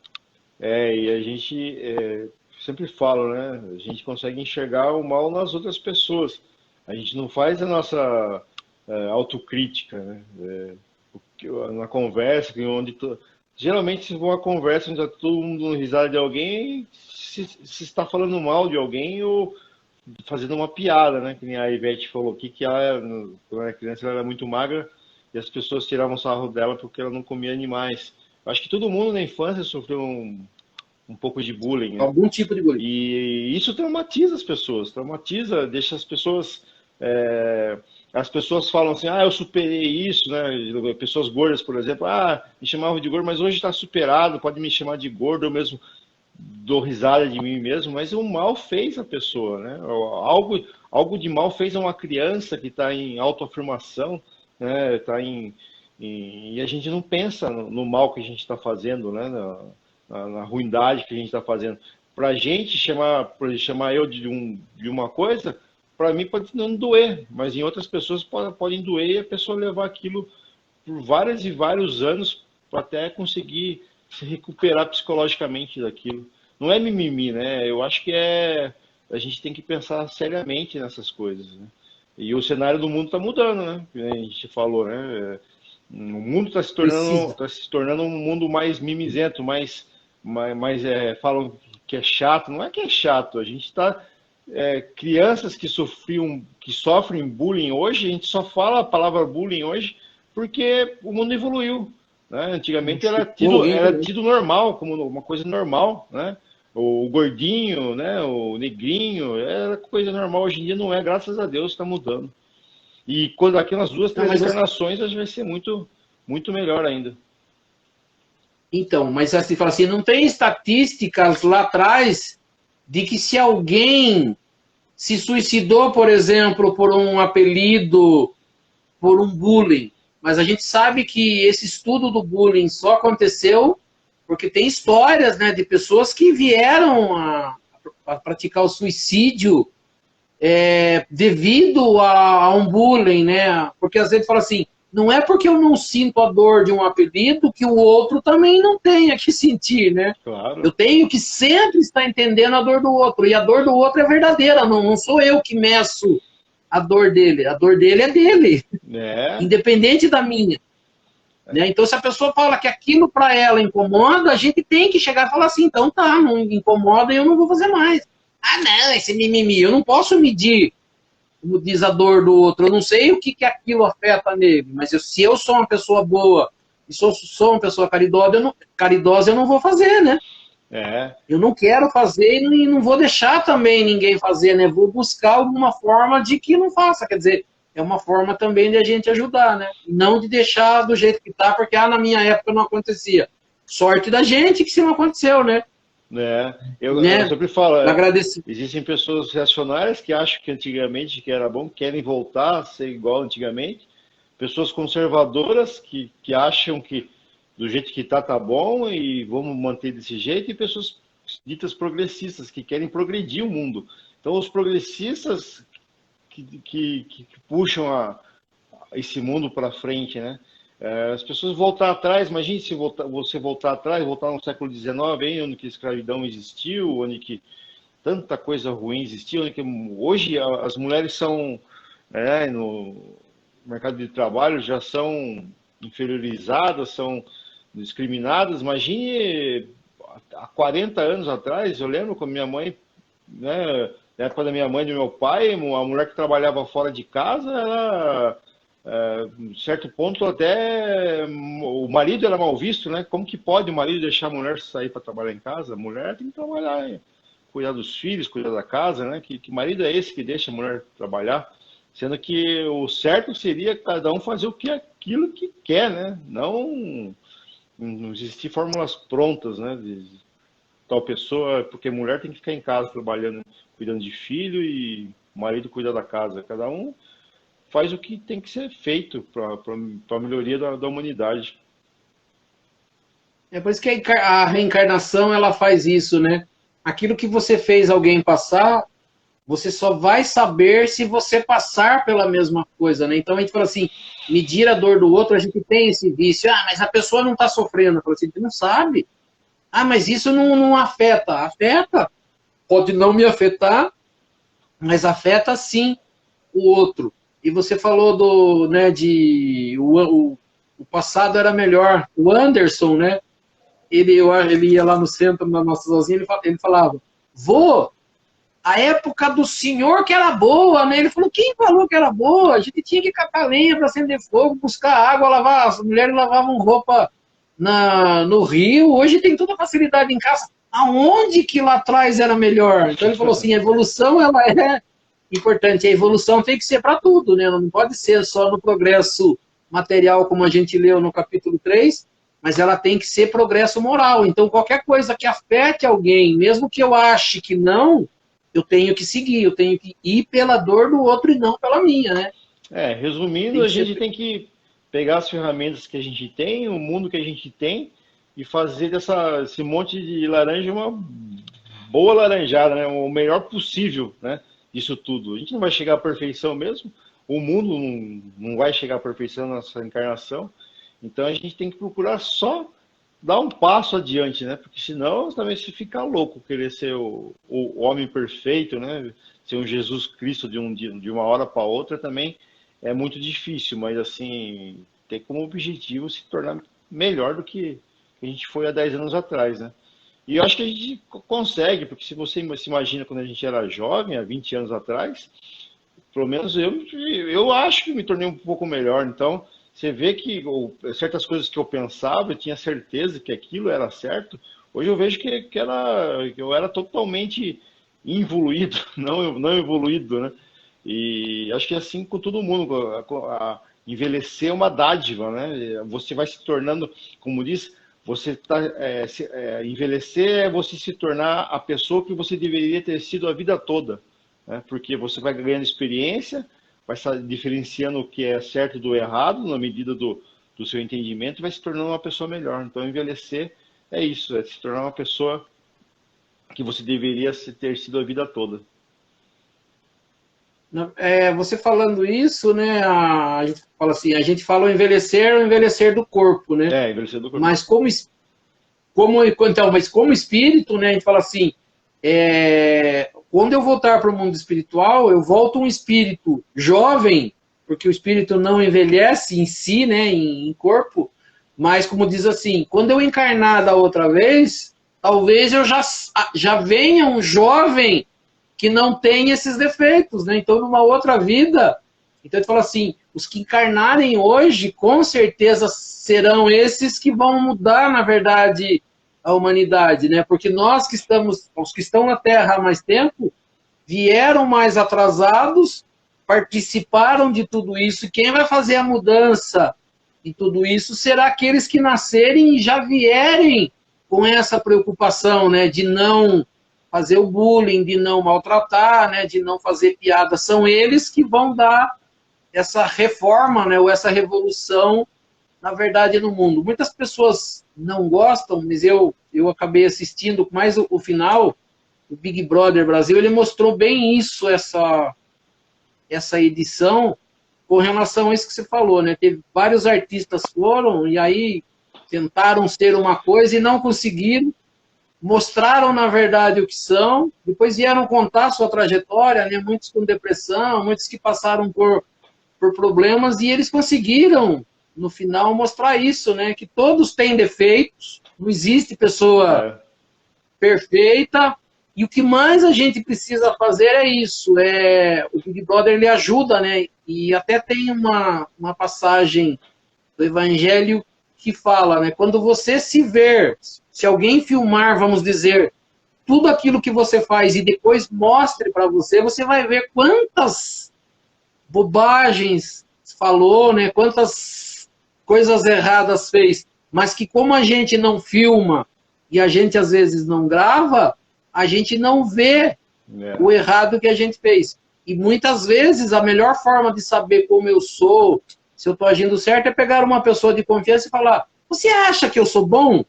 E a gente sempre fala, né? A gente consegue enxergar o mal nas outras pessoas. A gente não faz a nossa autocrítica, né? Na conversa, geralmente se for uma conversa onde está todo mundo dando risada de alguém, se está falando mal de alguém ou fazendo uma piada, né? Que nem a Ivete falou aqui, que ela, quando era criança, ela era muito magra e as pessoas tiravam sarro dela porque ela não comia animais. Eu acho que todo mundo na infância sofreu um pouco de bullying, né? Algum tipo de bullying. E isso traumatiza as pessoas, traumatiza, deixa as pessoas é, as pessoas falam assim, eu superei isso, né? Pessoas gordas, por exemplo, me chamavam de gordo, mas hoje está superado, pode me chamar de gordo, eu mesmo dou risada de mim mesmo, mas o mal fez a pessoa, né? Algo de mal fez a uma criança que está em autoafirmação, né? E a gente não pensa no mal que a gente está fazendo, né? Na ruindade que a gente está fazendo. Para a gente chamar eu de uma coisa, para mim pode não doer, mas em outras pessoas podem doer e a pessoa levar aquilo por vários e vários anos para até conseguir se recuperar psicologicamente daquilo. Não é mimimi, né? Eu acho que a gente tem que pensar seriamente nessas coisas, né? E o cenário do mundo está mudando, né? A gente falou, né? O mundo Precisa. tá se tornando um mundo mais mimizento, falam que é chato. Não é que é chato, a gente está crianças que sofrem bullying hoje, a gente só fala a palavra bullying hoje porque o mundo evoluiu, né? Antigamente Machucou alguém era também. tido normal, como uma coisa normal, né? O gordinho, né? O negrinho, era coisa normal. Hoje em dia não é, graças a Deus está mudando. E quando aqui nas duas, Não, três mas encarnações, a gente vai ser muito, muito melhor ainda. então, mas assim, fala assim, não tem estatísticas lá atrás de que se alguém se suicidou, por exemplo, por um apelido, por um bullying, mas a gente sabe que esse estudo do bullying só aconteceu porque tem histórias, né, de pessoas que vieram a praticar o suicídio devido a um bullying, né? Porque às vezes fala assim, não é porque eu não sinto a dor de um apelido que o outro também não tenha que sentir, né? Eu Claro. tenho que sempre estar entendendo a dor do outro, e a dor do outro é verdadeira, não sou eu que meço a dor dele é dele, É, independente da minha. Né? Então, se a pessoa fala que aquilo para ela incomoda, a gente tem que chegar e falar assim, então tá, não incomoda e eu não vou fazer mais. Ah, não, esse mimimi, eu não posso medir, como diz a dor do outro, eu não sei o que aquilo afeta nele, mas se eu sou uma pessoa boa e sou uma pessoa caridosa, eu não vou fazer, né? é. Eu não quero fazer e não vou deixar também ninguém fazer, né? Vou buscar alguma forma de que não faça. Quer dizer, é uma forma também de a gente ajudar, né? Não de deixar do jeito que tá, porque na minha época não acontecia. Sorte da gente que se não aconteceu, né? Eu Né? sempre falo, Agradecer. existem pessoas reacionárias que acham que antigamente que era bom, querem voltar a ser igual antigamente. Pessoas conservadoras que acham que do jeito que tá bom e vamos manter desse jeito. E pessoas ditas progressistas que querem progredir o mundo. Então, os progressistas que puxam esse mundo para frente, né? As pessoas voltar atrás, imagine se você voltar atrás, voltar no século XIX, onde que a escravidão existiu, onde que tanta coisa ruim existiu, onde que hoje as mulheres são, no mercado de trabalho, já são inferiorizadas, são discriminadas. Imagine há 40 anos atrás, eu lembro com a minha mãe, né, na época da minha mãe e do meu pai, a mulher que trabalhava fora de casa, ela em certo ponto até o marido era mal visto, né? Como que pode o marido deixar a mulher sair para trabalhar em casa? A mulher tem que trabalhar, cuidar dos filhos, cuidar da casa, né? Que marido é esse que deixa a mulher trabalhar? Sendo que o certo seria cada um fazer aquilo que quer, né? Não existir fórmulas prontas, né? De tal pessoa, porque mulher tem que ficar em casa trabalhando, cuidando de filho e o marido cuida da casa. Cada um faz o que tem que ser feito para a melhoria da humanidade. É por isso que a reencarnação ela faz isso, né? Aquilo que você fez alguém passar, você só vai saber se você passar pela mesma coisa, né? Então a gente fala assim, medir a dor do outro, a gente tem esse vício. Ah, mas a pessoa não está sofrendo. Eu falo assim, você não sabe. Ah, mas isso não afeta. Afeta. Pode não me afetar, mas afeta sim o outro. E você falou né, o passado era melhor. O Anderson, né? Ele ia lá no centro da nossa sozinha, ele falava, vô, a época do senhor que era boa, né? Ele falou, quem falou que era boa? A gente tinha que catar lenha para acender fogo, buscar água, lavar, as mulheres lavavam roupa no rio, hoje tem toda a facilidade em casa. Aonde que lá atrás era melhor? Então ele falou assim, a evolução ela é importante. A evolução tem que ser para tudo, né? Não pode ser só no progresso material, como a gente leu no capítulo 3, mas ela tem que ser progresso moral. Então, qualquer coisa que afete alguém, mesmo que eu ache que não, eu tenho que seguir, eu tenho que ir pela dor do outro e não pela minha, né? Resumindo, a gente tem que pegar as ferramentas que a gente tem, o mundo que a gente tem, e fazer esse monte de laranja uma boa laranjada, né? O melhor possível, né? Disso tudo. A gente não vai chegar à perfeição mesmo, o mundo não vai chegar à perfeição na nossa encarnação, então a gente tem que procurar só dar um passo adiante, né? Porque senão também se ficar louco, querer ser o homem perfeito, né? Ser um Jesus Cristo de uma hora para outra também é muito difícil, mas assim, ter como objetivo se tornar melhor do que a gente foi há 10 anos atrás, né? E eu acho que a gente consegue, porque se você se imagina quando a gente era jovem, há 20 anos atrás, pelo menos eu acho que me tornei um pouco melhor. Então, você vê que certas coisas que eu pensava, eu tinha certeza que aquilo era certo. Hoje eu vejo que eu era totalmente involuído, não evoluído, né? E acho que é assim com todo mundo. Envelhecer é uma dádiva, né? Você vai se tornando, como diz, envelhecer é você se tornar a pessoa que você deveria ter sido a vida toda, né? Porque você vai ganhando experiência, vai estar diferenciando o que é certo do errado na medida do seu entendimento, e vai se tornando uma pessoa melhor. Então, envelhecer é isso, é se tornar uma pessoa que você deveria ter sido a vida toda. Você falando isso, né? A gente fala assim, a gente fala o envelhecer do corpo, né? Envelhecer do corpo. Mas como espírito, né? A gente fala assim, quando eu voltar para o mundo espiritual, eu volto um espírito jovem, porque o espírito não envelhece em si, né? Em corpo. Mas como diz assim, quando eu encarnar da outra vez, talvez eu já venha um jovem que não tem esses defeitos, né? Então, numa outra vida, então ele fala assim, os que encarnarem hoje, com certeza serão esses que vão mudar, na verdade, a humanidade, né? Porque nós que estamos, os que estão na Terra há mais tempo, vieram mais atrasados, participaram de tudo isso, e quem vai fazer a mudança de tudo isso será aqueles que nascerem e já vierem com essa preocupação, né? De não fazer o bullying, de não maltratar, né, de não fazer piada, são eles que vão dar essa reforma, né, ou essa revolução, na verdade, no mundo. Muitas pessoas não gostam, mas eu acabei assistindo mais o final, o Big Brother Brasil, ele mostrou bem isso, essa edição, com relação a isso que você falou, né, teve vários artistas foram, e aí tentaram ser uma coisa e não conseguiram, mostraram, na verdade, o que são, depois vieram contar a sua trajetória, né? Muitos com depressão, muitos que passaram por problemas, e eles conseguiram, no final, mostrar isso, né? Que todos têm defeitos, não existe pessoa perfeita, e o que mais a gente precisa fazer é isso, o Big Brother, ele ajuda, né? E até tem uma passagem do Evangelho que fala, né? Quando você se ver, se alguém filmar, vamos dizer, tudo aquilo que você faz e depois mostre para você, você vai ver quantas bobagens falou, né? Quantas coisas erradas fez, mas que como a gente não filma e a gente às vezes não grava, a gente não vê o errado que a gente fez. E muitas vezes a melhor forma de saber como eu sou, se eu estou agindo certo, é pegar uma pessoa de confiança e falar, você acha que eu sou bom?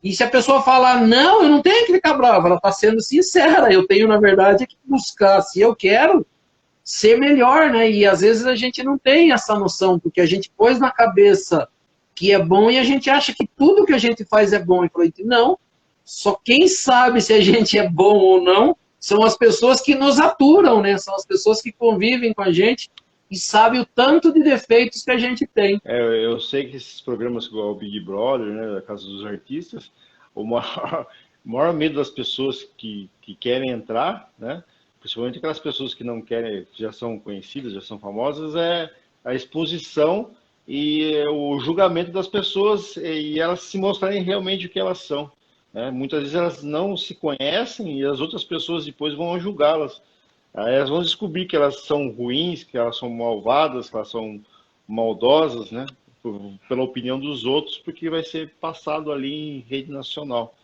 E se a pessoa falar, não, eu não tenho que ficar brava, ela está sendo sincera, eu tenho, na verdade, que buscar, se eu quero ser melhor, né? E às vezes a gente não tem essa noção, porque a gente pôs na cabeça que é bom e a gente acha que tudo que a gente faz é bom. E falou, não, só quem sabe se a gente é bom ou não são as pessoas que nos aturam, né? São as pessoas que convivem com a gente e sabem o tanto de defeitos que a gente tem. Eu sei que esses programas igual o Big Brother, né, da Casa dos Artistas, o maior medo das pessoas que querem entrar, né, principalmente aquelas pessoas que não querem, que já são conhecidas, já são famosas, é a exposição e o julgamento das pessoas e elas se mostrarem realmente o que elas são. Né? Muitas vezes elas não se conhecem e as outras pessoas depois vão julgá-las. Aí elas vão descobrir que elas são ruins, que elas são malvadas, que elas são maldosas, né? Pela opinião dos outros, porque vai ser passado ali em rede nacional.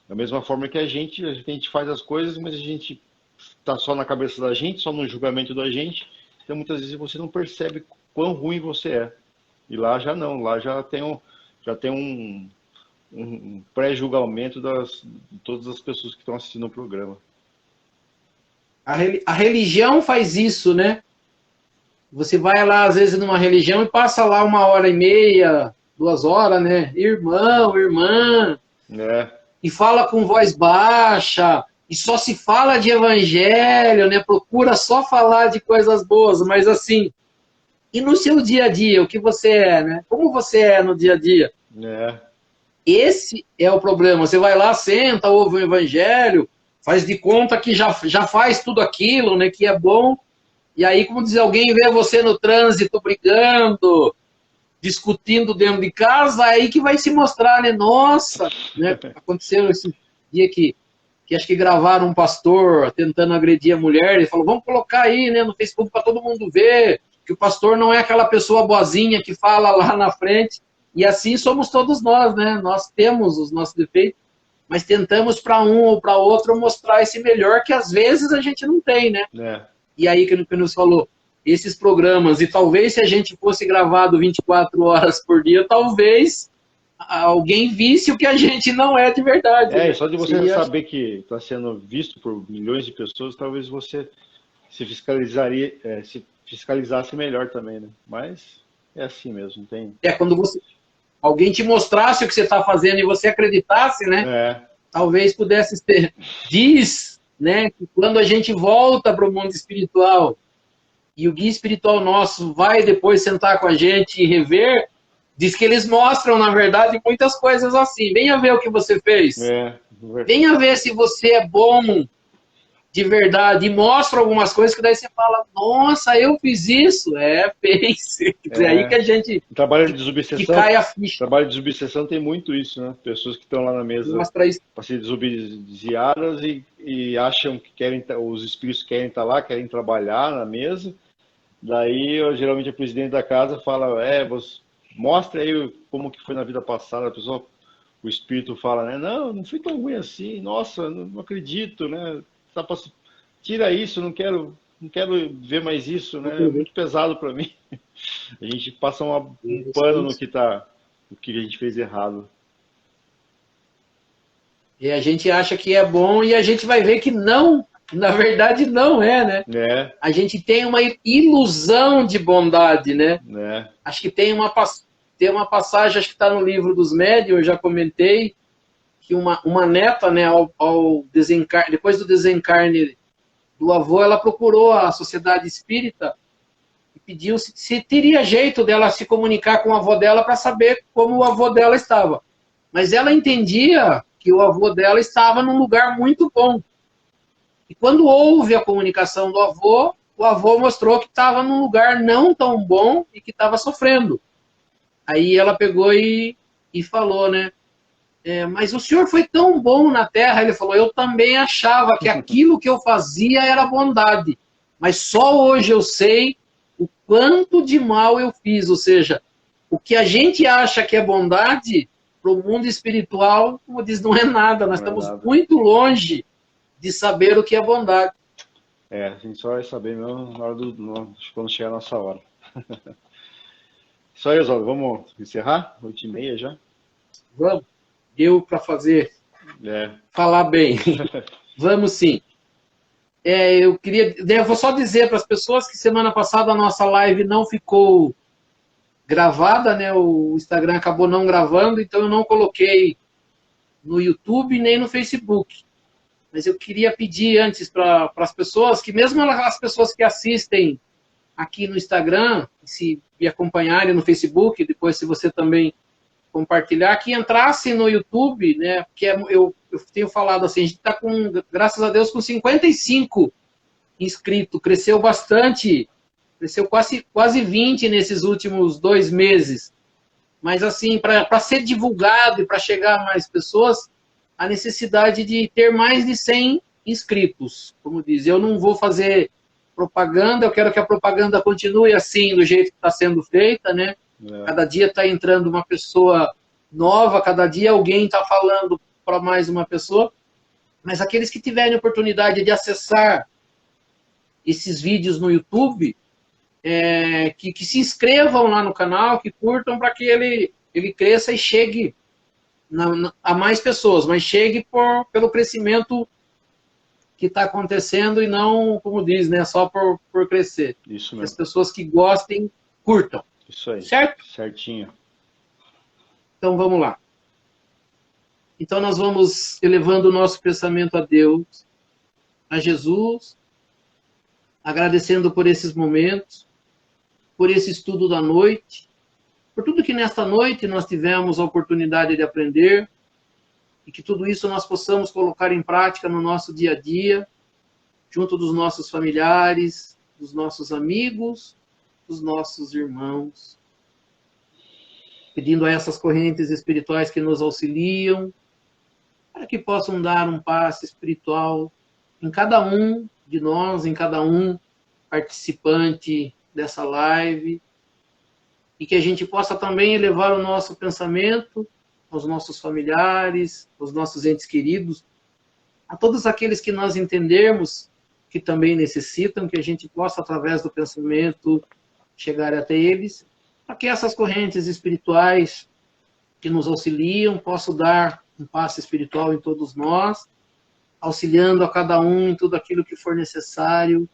Da mesma forma que a gente faz as coisas, mas a gente está só na cabeça da gente, só no julgamento da gente. Então muitas vezes você não percebe quão ruim você é. E lá já não, lá já tem um pré-julgamento de todas as pessoas que estão assistindo o programa. A religião faz isso, né? Você vai lá, às vezes, numa religião e passa lá 1h30, 2 horas, né? Irmão, irmã, É, e fala com voz baixa, e só se fala de evangelho, né? Procura só falar de coisas boas, mas assim, e no seu dia a dia, o que você é, né? Como você é no dia a dia? é, Esse é o problema. Você vai lá, senta, ouve o evangelho, faz de conta que já faz tudo aquilo, né? Que é bom. E aí, como diz alguém, vê você no trânsito brigando, discutindo dentro de casa, aí que vai se mostrar, né? Nossa, né? Aconteceu esse dia que acho que gravaram um pastor tentando agredir a mulher, ele falou, vamos colocar aí, né, no Facebook para todo mundo ver, que o pastor não é aquela pessoa boazinha que fala lá na frente, e assim somos todos nós, né? Nós temos os nossos defeitos, mas tentamos para um ou para outro mostrar esse melhor que às vezes a gente não tem, né? é. E aí que o nos falou, esses programas, e talvez se a gente fosse gravado 24 horas por dia, talvez alguém visse o que a gente não é de verdade. É, né? só de você Seria... saber que está sendo visto por milhões de pessoas, talvez você se fiscalizasse melhor também, né? Mas é assim mesmo, não tem. É quando alguém te mostrasse o que você está fazendo e você acreditasse, né? É, Talvez pudesse ter. Diz, né, que quando a gente volta para o mundo espiritual e o guia espiritual nosso vai depois sentar com a gente e rever, diz que eles mostram, na verdade, muitas coisas assim. Venha ver o que você fez. Venha ver se você é bom de verdade. E mostra algumas coisas que daí você fala, nossa, eu fiz isso. Fez. É aí que a gente... Trabalho de desobsessão, que cai a ficha. Trabalho de desobsessão tem muito isso, né? Pessoas que estão lá na mesa para ser desobediadas e acham que os espíritos querem estar lá, querem trabalhar na mesa. Daí, geralmente, o presidente da casa fala, você mostra aí como que foi na vida passada. O espírito fala, né? Não foi tão ruim assim. Nossa, não acredito, né? Tira isso, não quero ver mais isso, né? É muito pesado para mim. A gente passa um pano no que a gente fez errado. E a gente acha que é bom e a gente vai ver que não, na verdade não é, né? A gente tem uma ilusão de bondade, né? Acho que tem uma passagem, acho que está no livro dos médiuns, eu já comentei, que uma neta, né, ao desencarne, depois do desencarne do avô, ela procurou a sociedade espírita e pediu se teria jeito dela se comunicar com o avô dela para saber como o avô dela estava. Mas ela entendia que o avô dela estava num lugar muito bom. E quando houve a comunicação do avô, o avô mostrou que estava num lugar não tão bom e que estava sofrendo. Aí ela pegou e falou, né? Mas o senhor foi tão bom na Terra. Ele falou, eu também achava que aquilo que eu fazia era bondade. Mas só hoje eu sei o quanto de mal eu fiz. Ou seja, o que a gente acha que é bondade, para o mundo espiritual, como diz, não é nada. Nós estamos muito longe de saber o que é bondade. A gente só vai saber mesmo na hora quando chegar a nossa hora. Só aí, Oswaldo, vamos encerrar? 8h30 já? Vamos. Deu para falar bem. Vamos sim. Eu vou só dizer para as pessoas que semana passada a nossa live não ficou gravada, né? O Instagram acabou não gravando, então eu não coloquei no YouTube nem no Facebook. Mas eu queria pedir antes para as pessoas, que mesmo as pessoas que assistem aqui no Instagram, se me acompanharem no Facebook, depois se você também compartilhar, que entrasse no YouTube, né? Porque eu tenho falado assim, a gente está com, graças a Deus, com 55 inscritos, cresceu bastante, cresceu quase 20 nesses últimos 2 meses. Mas assim, para ser divulgado e para chegar a mais pessoas, a necessidade de ter mais de 100 inscritos. Como diz, eu não vou fazer propaganda, eu quero que a propaganda continue assim, do jeito que está sendo feita, né? Cada dia está entrando uma pessoa nova, cada dia alguém está falando para mais uma pessoa, mas aqueles que tiverem oportunidade de acessar esses vídeos no YouTube, que se inscrevam lá no canal, que curtam, para que ele cresça e chegue a mais pessoas, mas chegue pelo crescimento que está acontecendo e não, como diz, né, só por crescer. Isso mesmo. Que as pessoas que gostem, curtam. Isso aí. Certo? Certinho. Então vamos lá. Então nós vamos elevando o nosso pensamento a Deus, a Jesus, agradecendo por esses momentos, por esse estudo da noite, por tudo que nesta noite nós tivemos a oportunidade de aprender, e que tudo isso nós possamos colocar em prática no nosso dia a dia, junto dos nossos familiares, dos nossos amigos, dos nossos irmãos. Pedindo a essas correntes espirituais que nos auxiliam, para que possam dar um passe espiritual em cada um de nós, em cada um participante dessa live, e que a gente possa também elevar o nosso pensamento aos nossos familiares, aos nossos entes queridos, a todos aqueles que nós entendermos que também necessitam, que a gente possa, através do pensamento, chegar até eles, para que essas correntes espirituais que nos auxiliam possam dar um passe espiritual em todos nós, auxiliando a cada um em tudo aquilo que for necessário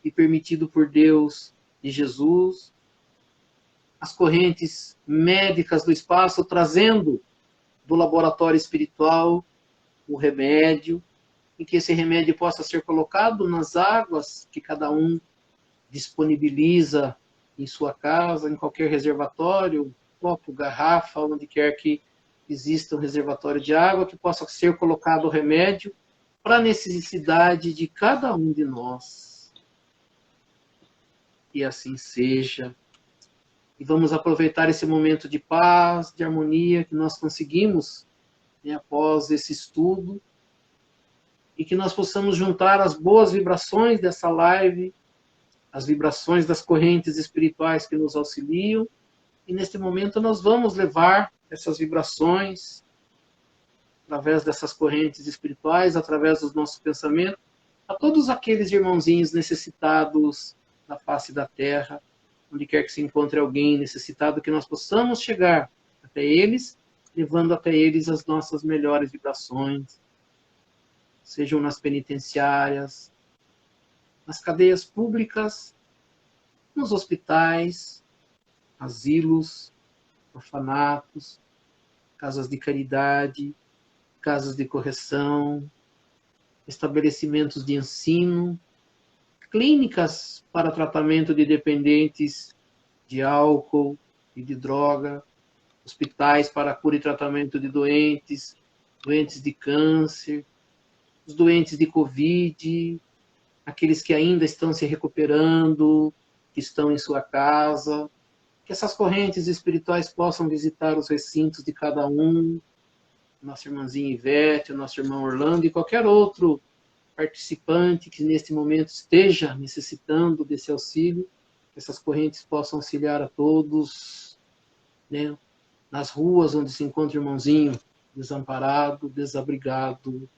e permitido por Deus e Jesus. As correntes médicas do espaço trazendo do laboratório espiritual o remédio, e que esse remédio possa ser colocado nas águas que cada um disponibiliza em sua casa, em qualquer reservatório, copo, garrafa, onde quer que exista um reservatório de água, que possa ser colocado o remédio para a necessidade de cada um de nós. E assim seja. E vamos aproveitar esse momento de paz, de harmonia que nós conseguimos, né, após esse estudo, e que nós possamos juntar as boas vibrações dessa live, as vibrações das correntes espirituais que nos auxiliam, e neste momento nós vamos levar essas vibrações, através dessas correntes espirituais, através dos nossos pensamentos, a todos aqueles irmãozinhos necessitados da face da terra, onde quer que se encontre alguém necessitado, que nós possamos chegar até eles, levando até eles as nossas melhores vibrações, sejam nas penitenciárias, nas cadeias públicas, nos hospitais, asilos, orfanatos, casas de caridade, casas de correção, estabelecimentos de ensino, clínicas para tratamento de dependentes de álcool e de droga, hospitais para cura e tratamento de doentes, doentes de câncer, os doentes de Covid, aqueles que ainda estão se recuperando, que estão em sua casa, que essas correntes espirituais possam visitar os recintos de cada um, nossa irmãzinha Ivete, o nosso irmão Orlando e qualquer outro participante que neste momento esteja necessitando desse auxílio, que essas correntes possam auxiliar a todos, né, nas ruas onde se encontra o irmãozinho desamparado, desabrigado,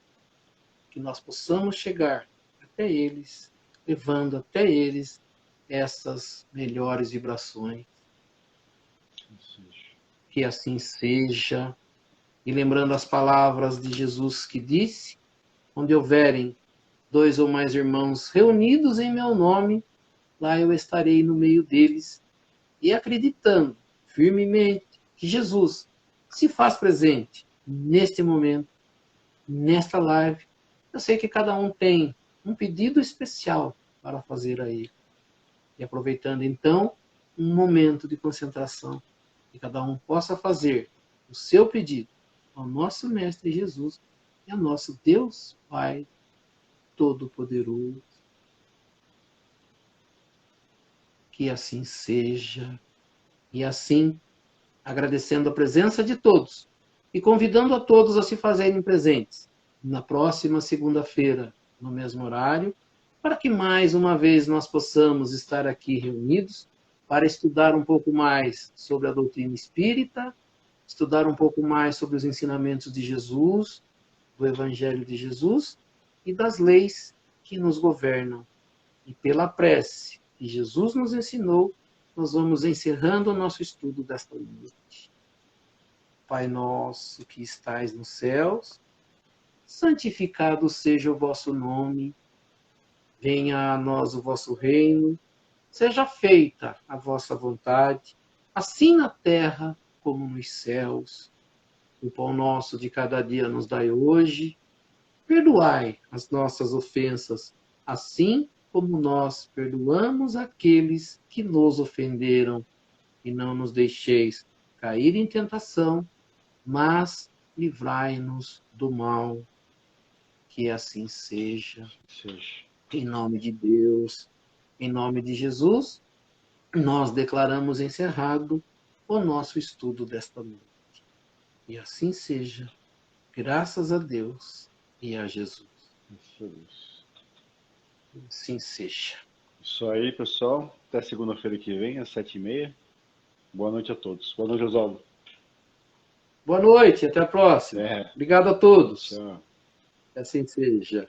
que nós possamos chegar até eles, levando até eles essas melhores vibrações. Que assim seja. E lembrando as palavras de Jesus que disse, onde houverem 2 ou mais irmãos reunidos em meu nome, lá eu estarei no meio deles. E acreditando firmemente que Jesus se faz presente neste momento, nesta live, eu sei que cada um tem um pedido especial para fazer a ele. E aproveitando então um momento de concentração, que cada um possa fazer o seu pedido ao nosso Mestre Jesus e ao nosso Deus Pai Todo-Poderoso. Que assim seja. E assim, agradecendo a presença de todos e convidando a todos a se fazerem presentes na próxima segunda-feira, no mesmo horário, para que mais uma vez nós possamos estar aqui reunidos para estudar um pouco mais sobre a doutrina espírita, estudar um pouco mais sobre os ensinamentos de Jesus, do Evangelho de Jesus e das leis que nos governam. E pela prece que Jesus nos ensinou, nós vamos encerrando o nosso estudo desta noite. Pai nosso que estais nos céus, santificado seja o vosso nome, venha a nós o vosso reino, seja feita a vossa vontade, assim na terra como nos céus. O pão nosso de cada dia nos dai hoje, perdoai as nossas ofensas, assim como nós perdoamos aqueles que nos ofenderam, e não nos deixeis cair em tentação, mas livrai-nos do mal. Que assim seja. Em nome de Deus, em nome de Jesus, nós declaramos encerrado o nosso estudo desta noite. E assim seja, graças a Deus e a Jesus. Assim seja. Isso aí, pessoal. Até segunda-feira que vem, às 7h30. Boa noite a todos. Boa noite, Oswaldo. Boa noite, até a próxima. Obrigado a todos. Tchau. Que assim seja.